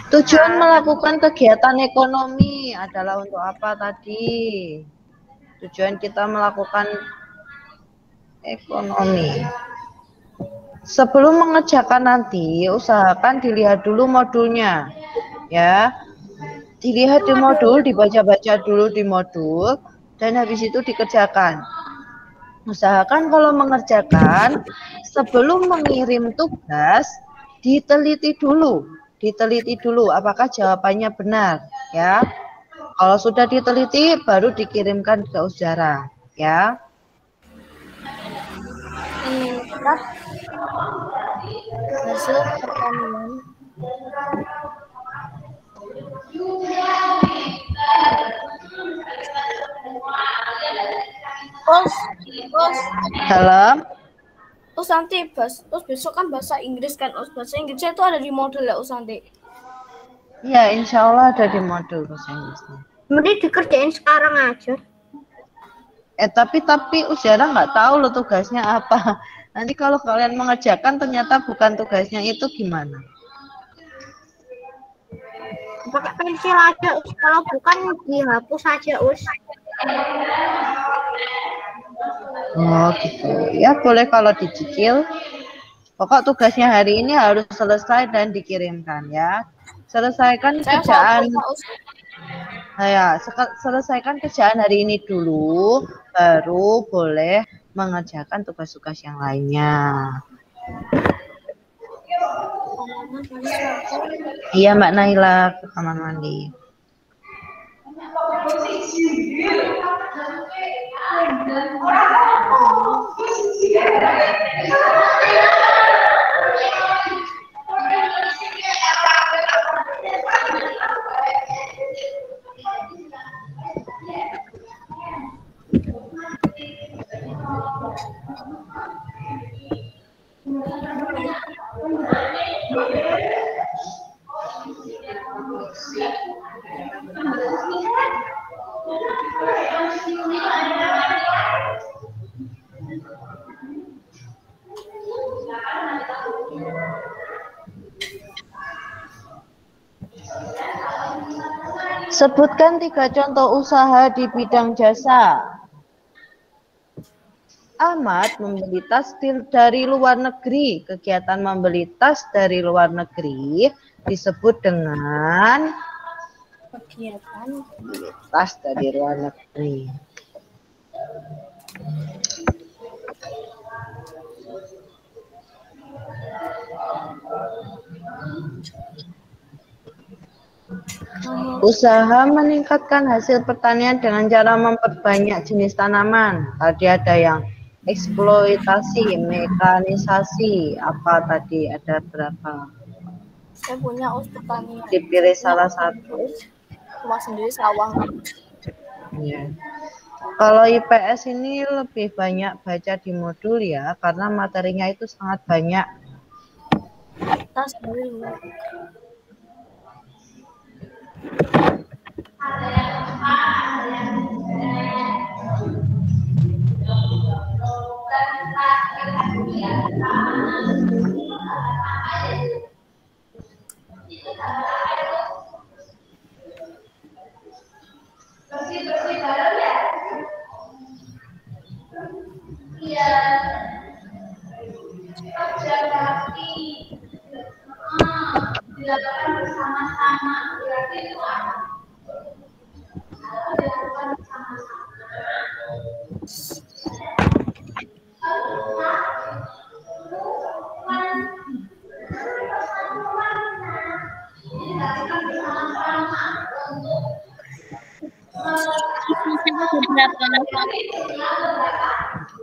Tujuan melakukan kegiatan ekonomi adalah untuk apa tadi? Tujuan kita melakukan ekonomi. Sebelum mengerjakan nanti, usahakan dilihat dulu modulnya. Ya. Dilihat di modul, dibaca-baca dulu di modul, dan habis itu dikerjakan. Usahakan kalau mengerjakan, sebelum mengirim tugas, diteliti dulu apakah jawabannya benar, ya. Kalau sudah diteliti, baru dikirimkan ke saudara, ya. Hasil pertanian. Terus Dalam nanti terus besok kan bahasa Inggris kan, bahasa Inggrisnya itu ada di modul ya nanti. ya, insya Allah ada di modul bahasa Inggrisnya. Mending dikerjain sekarang aja. Tapi saudara nggak tahu loh tugasnya apa. Nanti kalau kalian mengerjakan ternyata bukan tugasnya itu gimana? Pakai pensil aja, kalau bukan dihapus aja, Us. Oh gitu. Ya boleh kalau dicicil. Pokok tugasnya hari ini harus selesai dan dikirimkan ya. Selesaikan kerjaan. Selesaikan kerjaan hari ini dulu, baru boleh mengerjakan tugas-tugas yang lainnya. Iya Mbak Naila, ke kamar mandi. Sebutkan 3 contoh usaha di bidang jasa. Ahmad membeli tas dari luar negeri. Kegiatan membeli tas dari luar negeri disebut dengan kegiatan membeli tas dari luar negeri. Usaha meningkatkan hasil pertanian dengan cara memperbanyak jenis tanaman. Tadi ada yang eksploitasi, mekanisasi, apa tadi, ada berapa? Saya punya pertanian. Dipilih salah satu. Rumah sendiri sawang. Ya. Kalau IPS ini lebih banyak baca di modul ya, karena materinya itu sangat banyak. Tas dulu.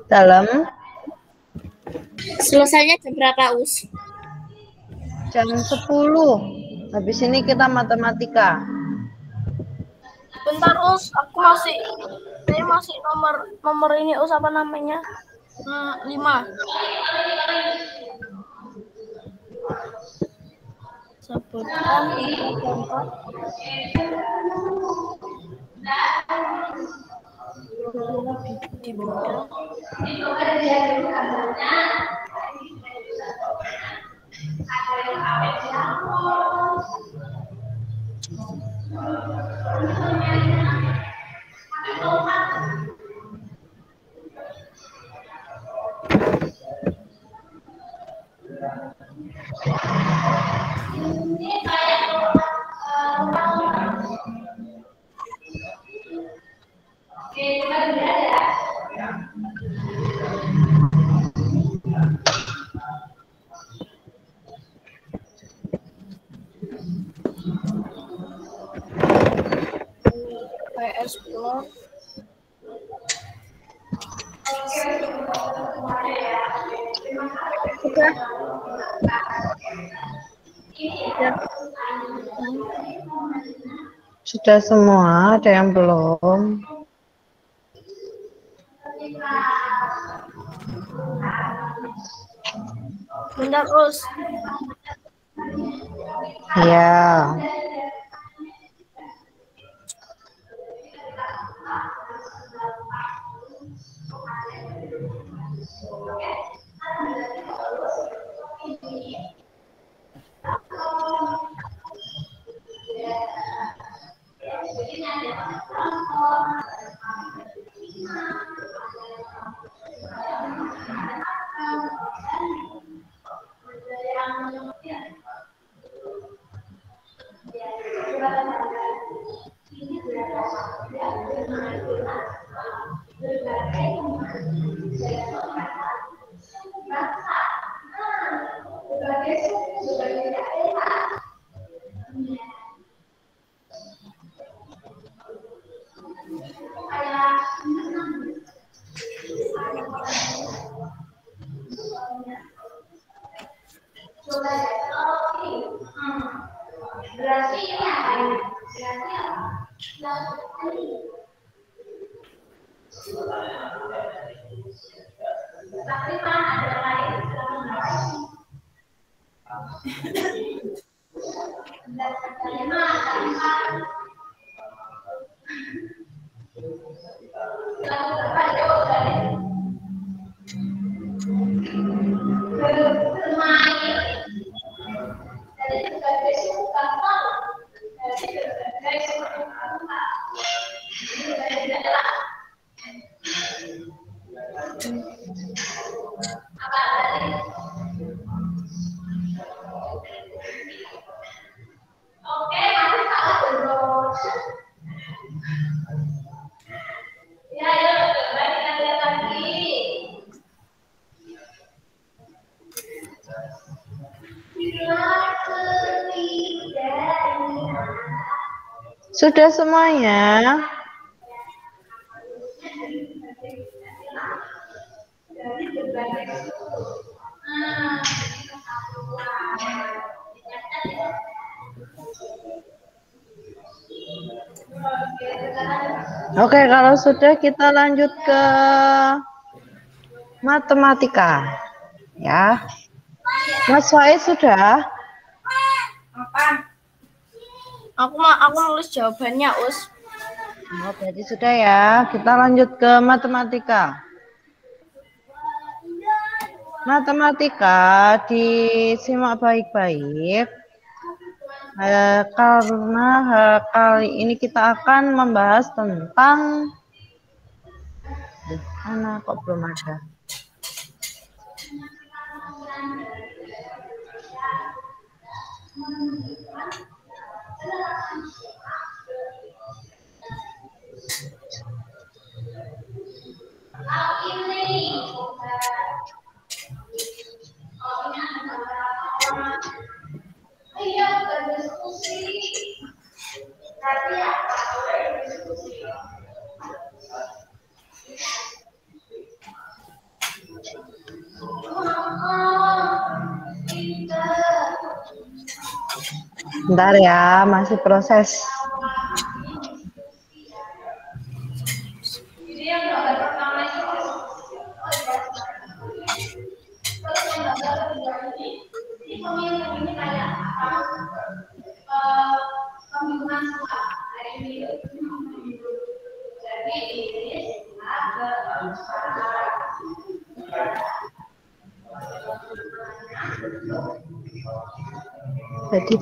Dalam Selesainya jam berapa, Us? jam 10. Habis ini kita matematika. Bentar, Us. Saya masih nomor ini, Us, apa namanya? 5. Sebutkan 3 contoh. Di bidang PS Plus. Sudah semua, ada yang belum? Bentar, Us. Ya. Sudah semuanya? Oke, kalau sudah kita lanjut ke matematika. Ya. Mas Faiz sudah? Aku nulis jawabannya, Us. Oh, berarti sudah ya. Kita lanjut ke matematika. Matematika disimak baik-baik. Karena kali ini kita akan membahas tentang mana kok belum ada. Bentar ya, masih proses. Jadi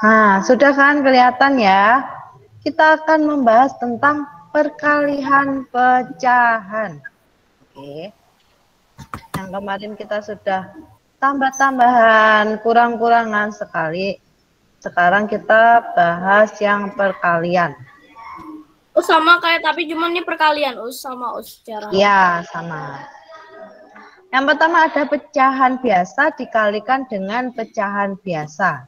nah, sudah kan kelihatan ya? Kita akan membahas tentang perkalian pecahan. Oke. Yang kemarin kita sudah tambah-tambahan, kurang-kurangan sekali. Sekarang kita bahas yang perkalian. Oh sama kayak tapi cuman ini perkalian sama cara. Iya, sama. Yang pertama ada pecahan biasa dikalikan dengan pecahan biasa.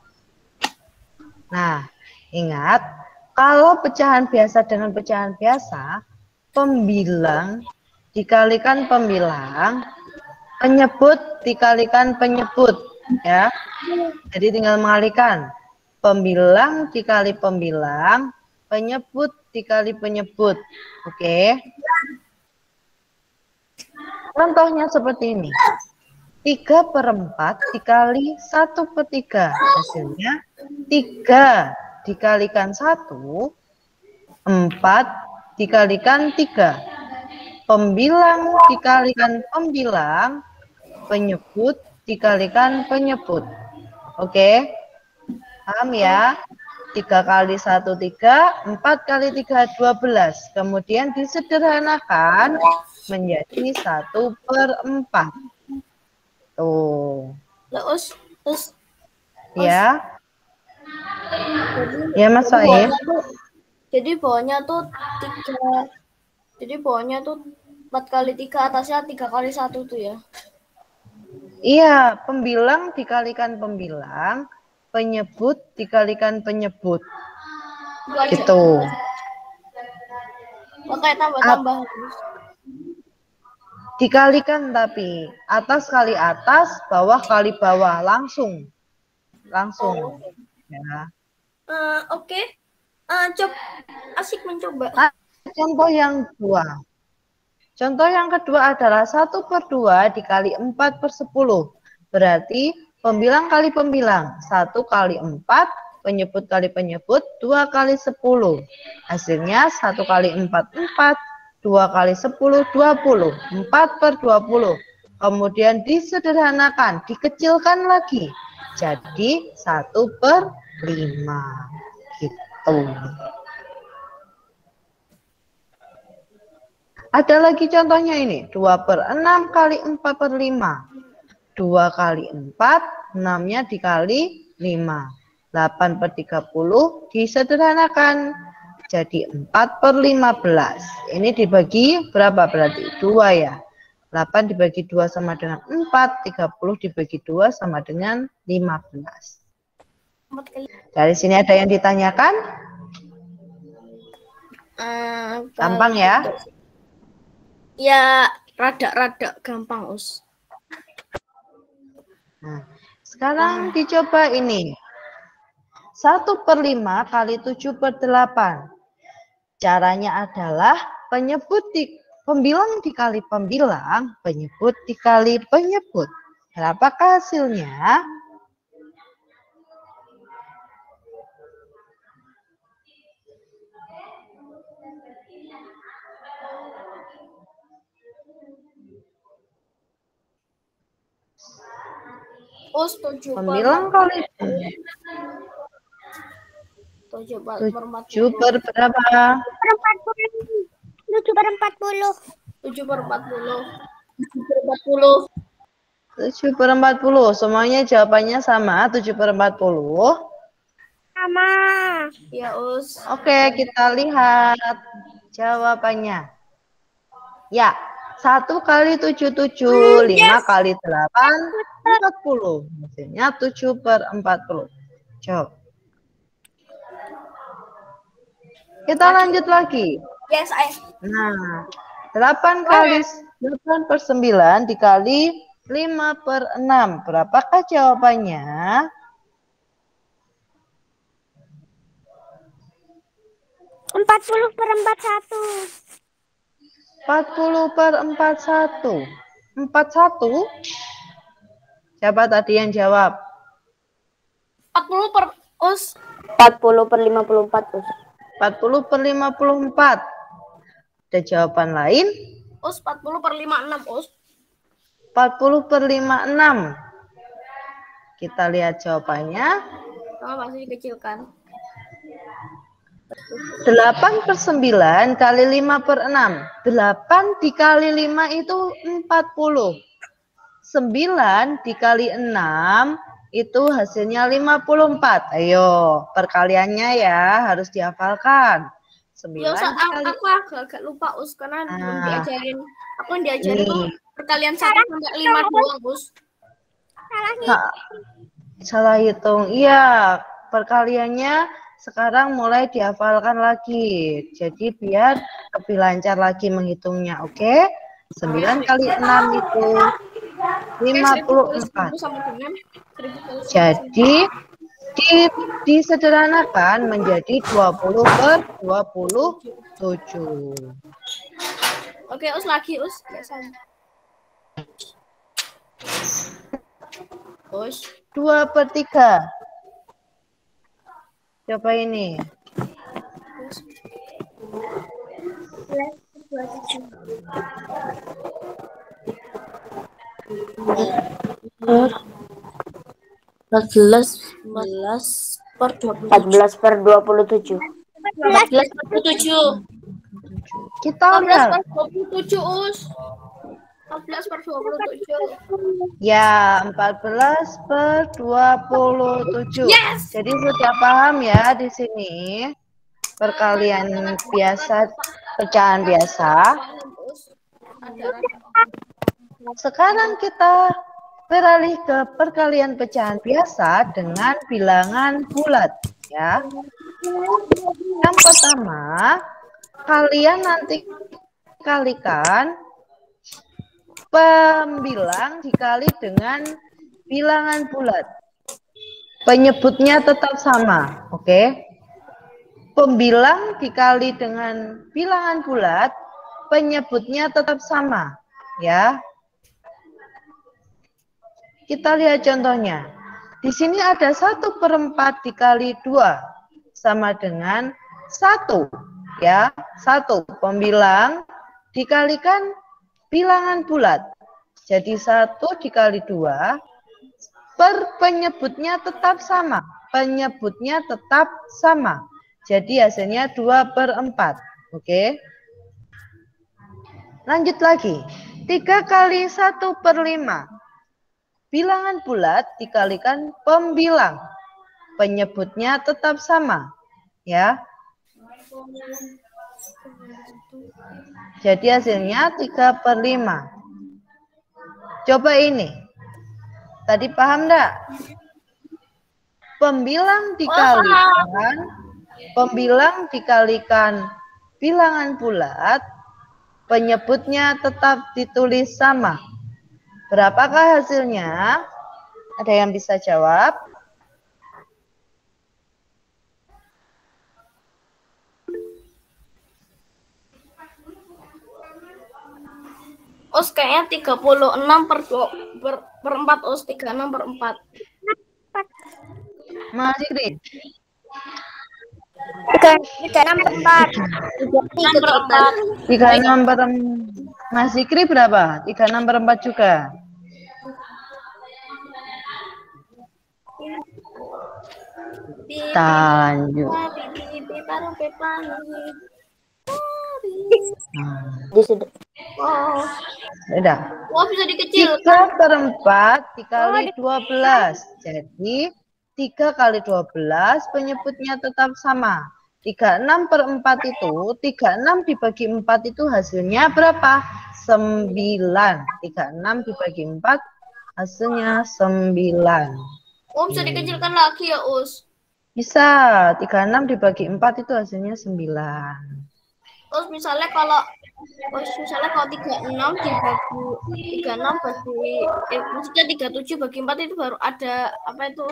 Nah, ingat, kalau pecahan biasa dengan pecahan biasa, pembilang dikalikan pembilang, penyebut dikalikan penyebut, ya. Jadi tinggal mengalihkan. Pembilang dikali pembilang, penyebut dikali penyebut. Oke. Contohnya seperti ini. 3/4 dikali 1/3. Hasilnya 3 dikalikan 1, 4 dikalikan 3. Pembilang dikalikan pembilang, penyebut dikalikan penyebut. Oke? Paham ya? 3 kali 1, 3, 4 kali 3, 12. Kemudian disederhanakan menjadi 1/4. Tuh. Terus Ya. Ya, Mas Faib. Jadi bawahnya tuh 3. Jadi bawahnya tuh 4 kali 3, atasnya 3 kali 1 tuh ya. Iya, pembilang dikalikan pembilang, penyebut dikalikan penyebut. Gitu. Pakai tambah-tambah. Dikalikan tapi atas kali atas, bawah kali bawah, langsung. Ya. Oke. Coba asik mencoba. Contoh yang kedua. Contoh yang kedua adalah 1/2 dikali 4/10. Berarti pembilang kali pembilang. 1 kali 4, penyebut kali penyebut, 2 kali 10. Hasilnya 1 kali 4, 4. 2 kali 10, 20. 4/20. Kemudian disederhanakan, dikecilkan lagi. Jadi 1/5. Gitu. Ada lagi contohnya ini. 2/6 kali 4/5. 2 kali 4, 6-nya dikali 5. 8/30 disederhanakan. Jadi 4/15. Ini dibagi berapa berarti? 2 ya. 8 dibagi 2 sama dengan 4. 30 dibagi 2 sama dengan 15. Dari sini ada yang ditanyakan? Gampang ya? Ya, rada-rada gampang, Us. Nah, sekarang dicoba ini. 1/5 kali 7/8. Caranya adalah pembilang dikali pembilang, penyebut dikali penyebut. Berapakah hasilnya? Us 7 Pembilang kali 7 per berapa? 7/40. 7/40. 7/40. Semuanya jawabannya sama, 7/40. Sama. Ya, Us. Oke, kita lihat jawabannya. Ya, 1 kali 7, 7. 5 kali 8, 40. Hasilnya 7/40. Coba. Kita lanjut lagi. Yes, Nah, 8 kali 8 per 9 dikali 5 per 6. Berapakah jawabannya? 40 per 41. 40 per 41. 41? Siapa tadi yang jawab? 40 per us. 40 per 54, Us. 40 per 54. Ada jawaban lain? Us 40 per 56, us. 40 per 56. Kita lihat jawabannya. Sama masih dikecilkan. 8 per 9 kali 5 per 6. 8 dikali 5 itu 40. 9 dikali 6 itu hasilnya 54. Ayo, perkaliannya ya harus dihafalkan. 9 Ya, Ustaz, dikali aku agak lupa, us, karena belum Nah. diajarin. Aku yang diajarin tuh Nih. perkalian 1 sampai 5 doang, us. Salah hitung. Iya, perkaliannya sekarang mulai dihafalkan lagi. Jadi biar lebih lancar lagi menghitungnya, oke? 9 kali 6 itu 54. Sama dengan 1000 Jadi disederhanakan menjadi 20 per 27. Oke, us lagi, us. Biasanya. Us. 2 per 3. Coba ini. Per 27. 14 per 27. 14 per 27. Kita 14 lihat. per 27, us. 14 per 27. Ya, 14 per 27. Yes! Jadi sudah paham ya di sini perkalian biasa, pecahan biasa. Sekarang kita beralih ke perkalian pecahan biasa dengan bilangan bulat ya. Yang pertama, kalian nanti kalikan pembilang dikali dengan bilangan bulat. Penyebutnya tetap sama, oke? Pembilang dikali dengan bilangan bulat, penyebutnya tetap sama, ya. Kita lihat contohnya. Di sini ada 1/4 dikali 2 sama dengan 1, ya. 1 pembilang dikalikan bilangan bulat. Jadi 1 dikali 2 per penyebutnya tetap sama. Penyebutnya tetap sama. Jadi hasilnya 2/4. Oke. Lanjut lagi. 3 kali 1/5. Bilangan bulat dikalikan pembilang. Penyebutnya tetap sama. Ya. Jadi hasilnya 3/5. Coba ini. Tadi paham enggak? Pembilang dikalikan bilangan bulat, penyebutnya tetap ditulis sama. Berapakah hasilnya? Ada yang bisa jawab? Us kayaknya 36 per 4, us 36 per 4. Mas Ikri. 36 per 4. 36 per 4. Mas Ikri berapa? 36 per 4 juga. Lanjut. Oh. Udah. Wah, bisa dikecilkan. 3/4 dikali 12. Jadi 3 kali 12 penyebutnya tetap sama. 36/4 itu, 36 dibagi 4 itu hasilnya berapa? 9. 36 dibagi 4 hasilnya 9. Oh, bisa dikecilkan lagi ya, us. Bisa, 36 dibagi 4 itu hasilnya 9. Terus misalnya kalau 36 dibagi 36 bagi maksudnya 37 bagi 4 itu baru ada apa itu?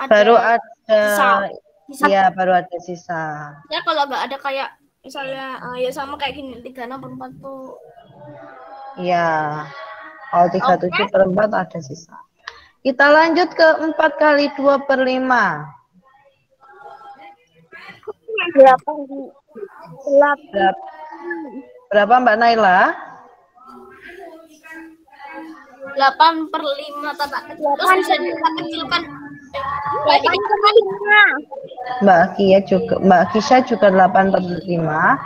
Baru ada sisa. Ya, baru ada sisa. Ya kalau nggak ada kayak misalnya ya sama kayak gini 36 per 4 tuh. Iya. Kalau 37 per 4 ada sisa. Kita lanjut ke 4 kali 2 per 5. 8. Berapa Mbak Naila? 8 per 5 tata kecil. Terus bisa dikecilkan. Mbak Kisha juga 8 per 5.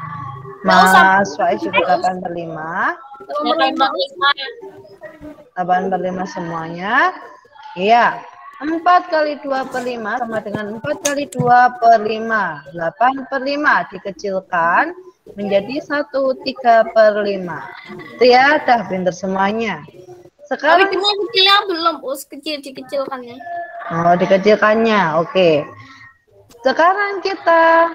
Mas Faiz juga 8 per 5. 8 per 5 semuanya. Iya. 4 kali 2 per 5 sama dengan 4 kali 2 per 5. 8 per 5 dikecilkan menjadi 1/3 per 5. Itu ya, dah pinter semuanya. Sekarang cuma kecilnya belum, dikecilkannya. Oh, dikecilkannya. Oke. Sekarang kita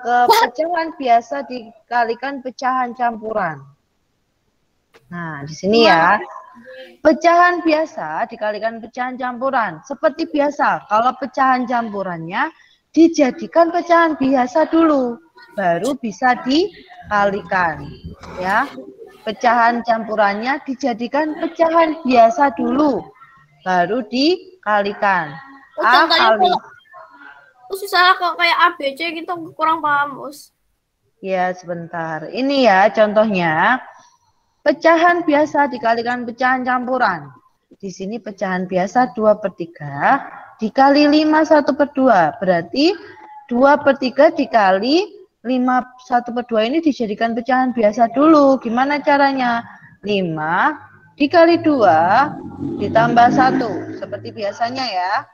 ke pecahan biasa dikalikan pecahan campuran. Nah, di sini ya. Pecahan biasa dikalikan pecahan campuran. Seperti biasa, kalau pecahan campurannya dijadikan pecahan biasa dulu, baru bisa dikalikan. Ya. Pecahan campurannya dijadikan pecahan biasa dulu, baru dikalikan. A kali. Terus misalnya kok kayak ABC gitu kurang paham, Us. Ya, sebentar. Ini ya contohnya. Pecahan biasa dikalikan pecahan campuran. Di sini pecahan biasa 2/3 dikali 5 1/2. Berarti 2/3 dikali 5 1/2 ini dijadikan pecahan biasa dulu. Gimana caranya? 5 dikali 2 ditambah 1. Seperti biasanya ya.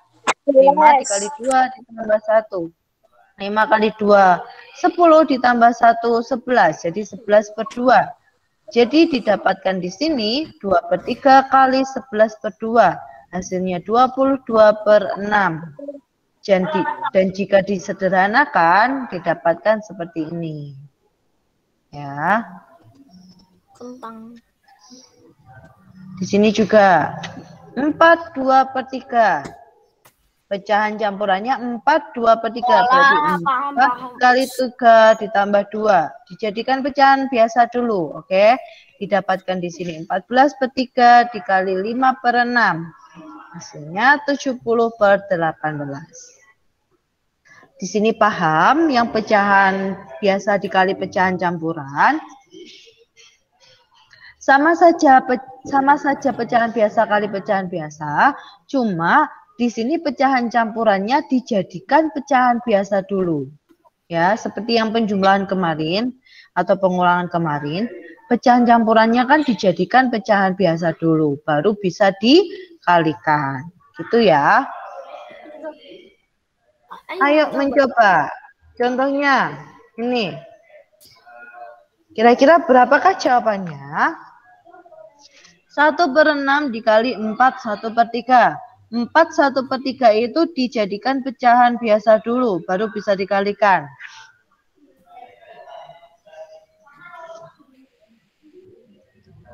5 dikali 2 ditambah 1. 5 kali 2, 10 ditambah 1, 11. Jadi 11/2. Jadi didapatkan di sini 2/3 kali 11/2. Hasilnya 22/6. Dan jika disederhanakan didapatkan seperti ini. Ya. Kentang. Di sini juga 4 2/3. Pecahan campurannya 4 2/3. Berarti 4 kali 3 ditambah 2. Dijadikan pecahan biasa dulu. Oke. Didapatkan di sini 14/3 dikali 5/6. Hasilnya 70/18. Di sini paham yang pecahan biasa dikali pecahan campuran. Sama saja pecahan biasa kali pecahan biasa. Cuma di sini pecahan campurannya dijadikan pecahan biasa dulu. Ya, seperti yang penjumlahan kemarin atau pengulangan kemarin, pecahan campurannya kan dijadikan pecahan biasa dulu, baru bisa dikalikan. Gitu ya. Ayo mencoba. Contohnya ini. Kira-kira berapakah jawabannya? 1/6 dikali 4 1/3. 4 1/3 itu dijadikan pecahan biasa dulu, baru bisa dikalikan.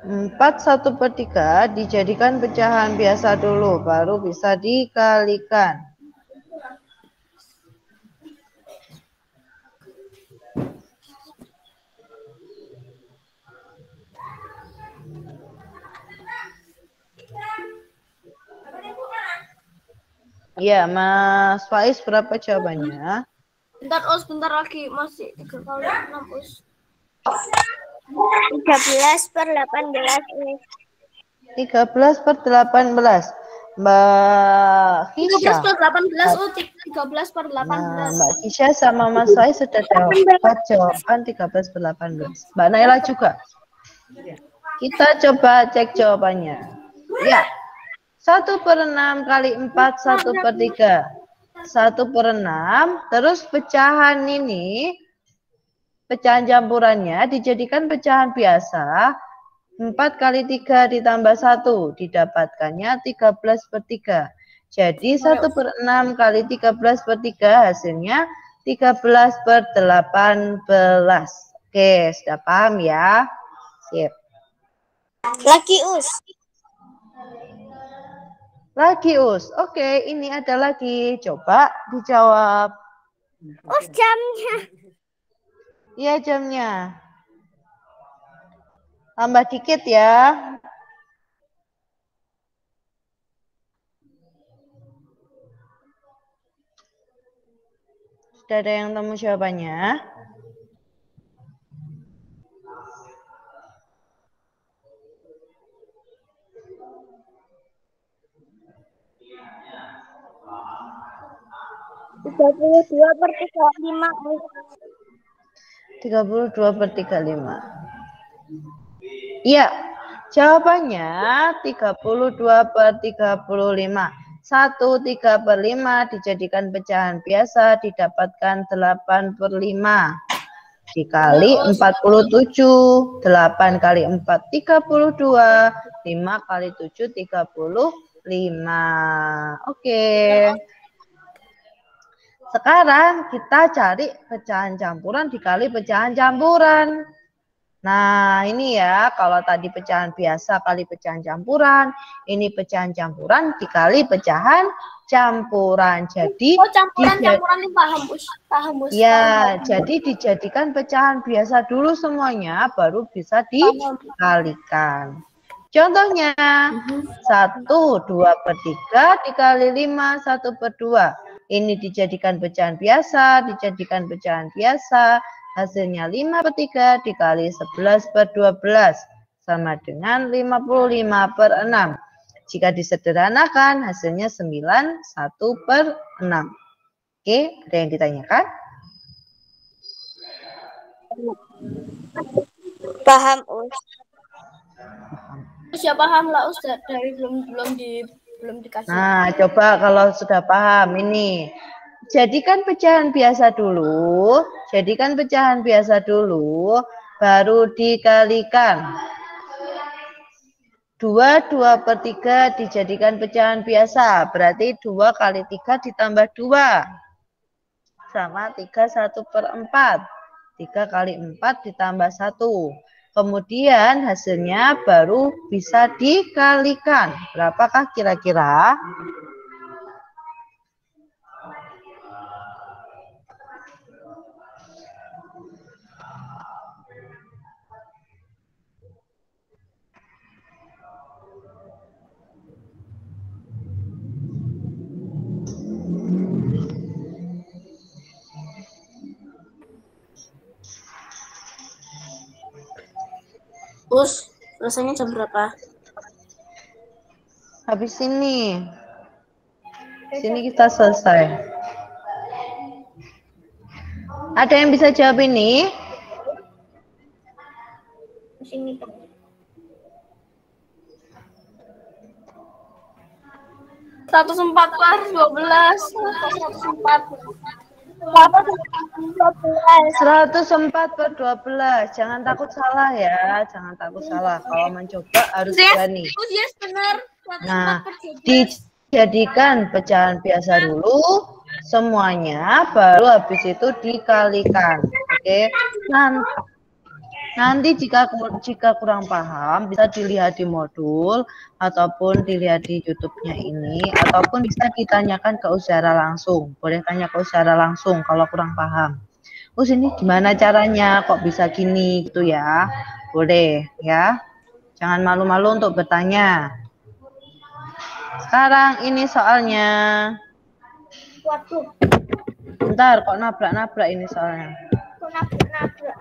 4 1/3 dijadikan pecahan biasa dulu, baru bisa dikalikan. Ya, Mas Faiz, berapa jawabannya? Bentar, Us, bentar lagi. Masih 3 kali 6, Us. 13/18. 13/18. Mbak Kisha. 13/18, 13/18. Nah, Mbak Kisha sama Mas Faiz sudah dapat jawaban 13/18. Mbak Naila juga. Kita coba cek jawabannya. Ya. 1/6 kali 4 1/3. 1/6, terus pecahan ini, pecahan campurannya dijadikan pecahan biasa. 4 kali 3 ditambah 1, didapatkannya 13/3. Jadi 1/6 kali 13/3 hasilnya 13/18. Oke, sudah paham ya? Sip. Lagi Us. Lagi Us. Oke, ini ada lagi. Coba dijawab. Us jamnya. Iya jamnya. Tambah dikit ya. Sudah ada yang temu jawabannya? Dua per 35. 32/35. Iya, jawabannya 32/35. 1/3/5 dijadikan pecahan biasa didapatkan 8/5. Dikali 47. 8 kali 4 32. 5 kali 7 35. Oke. Sekarang kita cari pecahan campuran dikali pecahan campuran. Nah, ini ya, kalau tadi pecahan biasa kali pecahan campuran, ini pecahan campuran dikali pecahan campuran. Jadi campuran ini paham, Bus. Ya, jadi dijadikan pecahan biasa dulu semuanya, baru bisa dikalikan. Contohnya, 1, 2/3 dikali 5, 1/2. Ini dijadikan pecahan biasa, hasilnya 5/3 dikali 11/12 sama dengan 55/6. Jika disederhanakan hasilnya 9 1/6. Oke, ada yang ditanyakan? Paham Us. Ya paham lah Ustaz, dari belum dikasih. Nah, coba kalau sudah paham ini. Jadikan pecahan biasa dulu, baru dikalikan. 2/3 dijadikan pecahan biasa, berarti 2 kali 3 ditambah 2. Sama 3 1/4. 3 kali 4 ditambah 1. Kemudian hasilnya baru bisa dikalikan. Berapakah kira-kira? Us, selesainya jam berapa? Habis ini. Sini kita selesai. Ada yang bisa jawab ini? Sini. 104/12. 104/12. Jangan takut salah ya, Kalau mencoba harus berani. Yes, benar. Nah, dijadikan pecahan biasa dulu semuanya, baru habis itu dikalikan. Oke. Nanti jika kurang paham bisa dilihat di modul ataupun dilihat di YouTube-nya ini, ataupun bisa ditanyakan ke Usyara langsung. Boleh tanya ke Usyara langsung kalau kurang paham. Ini gimana caranya? Kok bisa gini gitu ya? Boleh ya. Jangan malu-malu untuk bertanya. Sekarang ini soalnya. Waduh. Bentar, kok nabrak-nabrak ini soalnya. Kok nabrak-nabrak.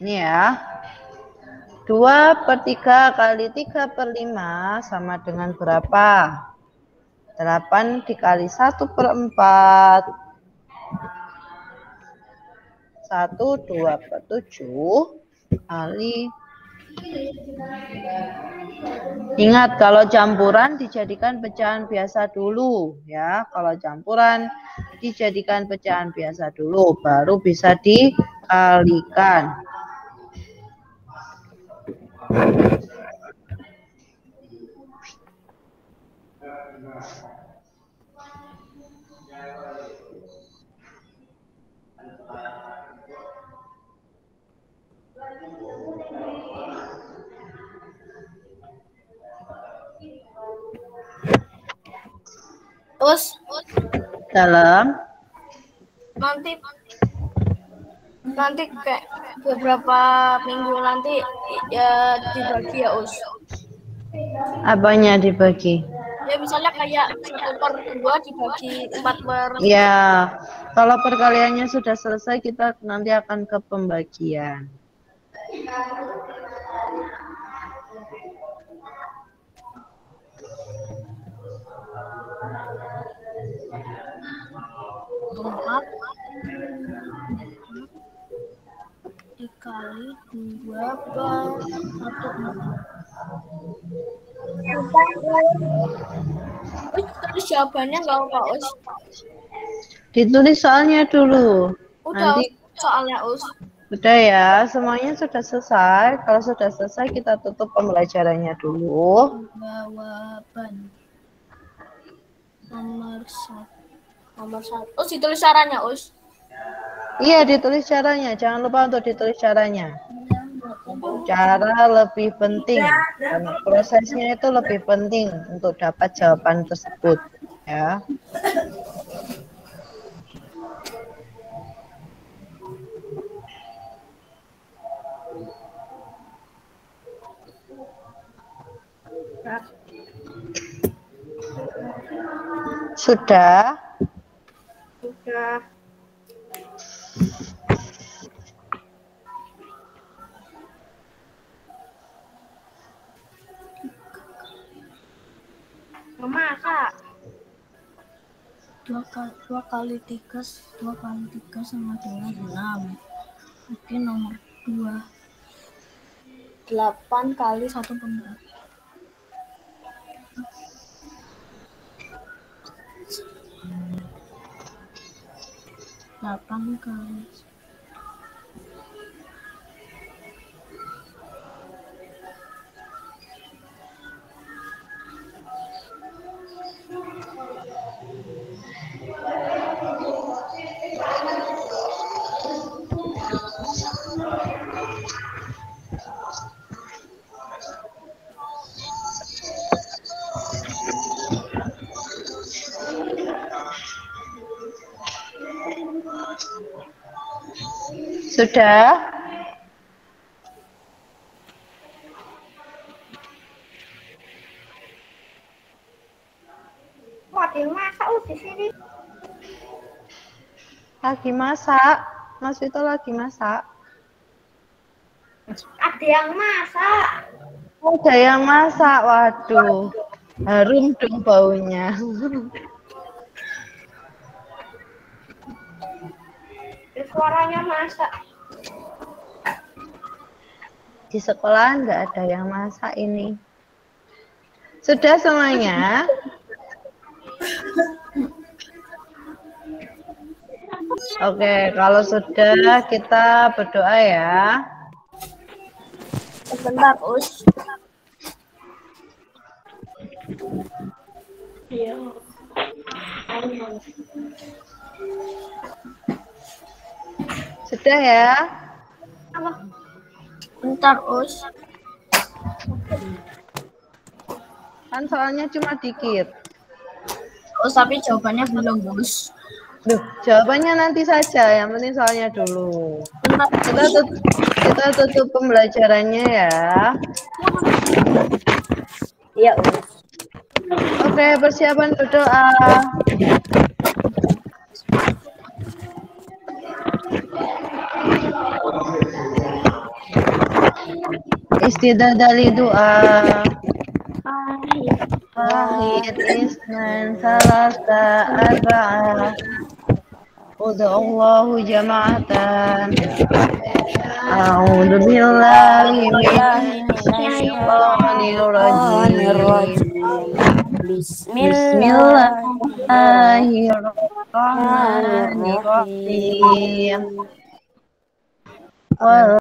Ini ya. 2/3 kali 3/5 sama dengan berapa? 8 dikali 1/4. 1 2/7 kali. Ingat kalau campuran dijadikan pecahan biasa dulu ya. Kalau campuran dijadikan pecahan biasa dulu, baru bisa di kalikan. Terus Dalam nanti kayak beberapa minggu nanti ya dibagi ya Us. apanya dibagi? Ya misalnya kayak 1/2 dibagi 4/. Ya, kalau perkaliannya sudah selesai, kita nanti akan ke pembagian. Empat dikali 2 per 1. Terus jawabannya nggak apa Us? Ditulis soalnya dulu. Udah Nanti soalnya Us. udah ya, semuanya sudah selesai. Kalau sudah selesai, kita tutup pembelajarannya dulu. Jawaban nomor 1. Us ditulis caranya Us. Iya, ditulis caranya. Jangan lupa untuk ditulis caranya. Cara lebih penting, karena prosesnya itu lebih penting untuk dapat jawaban tersebut. Ya. Sudah? Sudah. Memasak. 2 kali 3 sama dengan 6. Oke, nomor 2. 8 kali 1/4. 8 kali. Sudah? Wah, ada yang masak di sini. Lagi masak. Mas Vito lagi masak. Ada yang masak. Oh, ada yang masak. Waduh. Harum dong baunya. Suaranya masak. Di sekolah nggak ada yang masak ini. Sudah semuanya? Oke, kalau sudah kita berdoa ya. Sebentar, Us. Iya. Sudah ya? Bentar, Us. Kan soalnya cuma dikit. Us, tapi jawabannya belum, Us. Duh, jawabannya nanti saja. Yang penting soalnya dulu. Bentar, Kita tutup pembelajarannya ya. Iya, Us. Oke, persiapan berdoa. Istidadali doa. Wahid isnan salasa arba'ah. Ud'allahu jama'atan. A'udzu billahi minasyaitonir rajim. Bismillahirrahmanirrahim. Wah.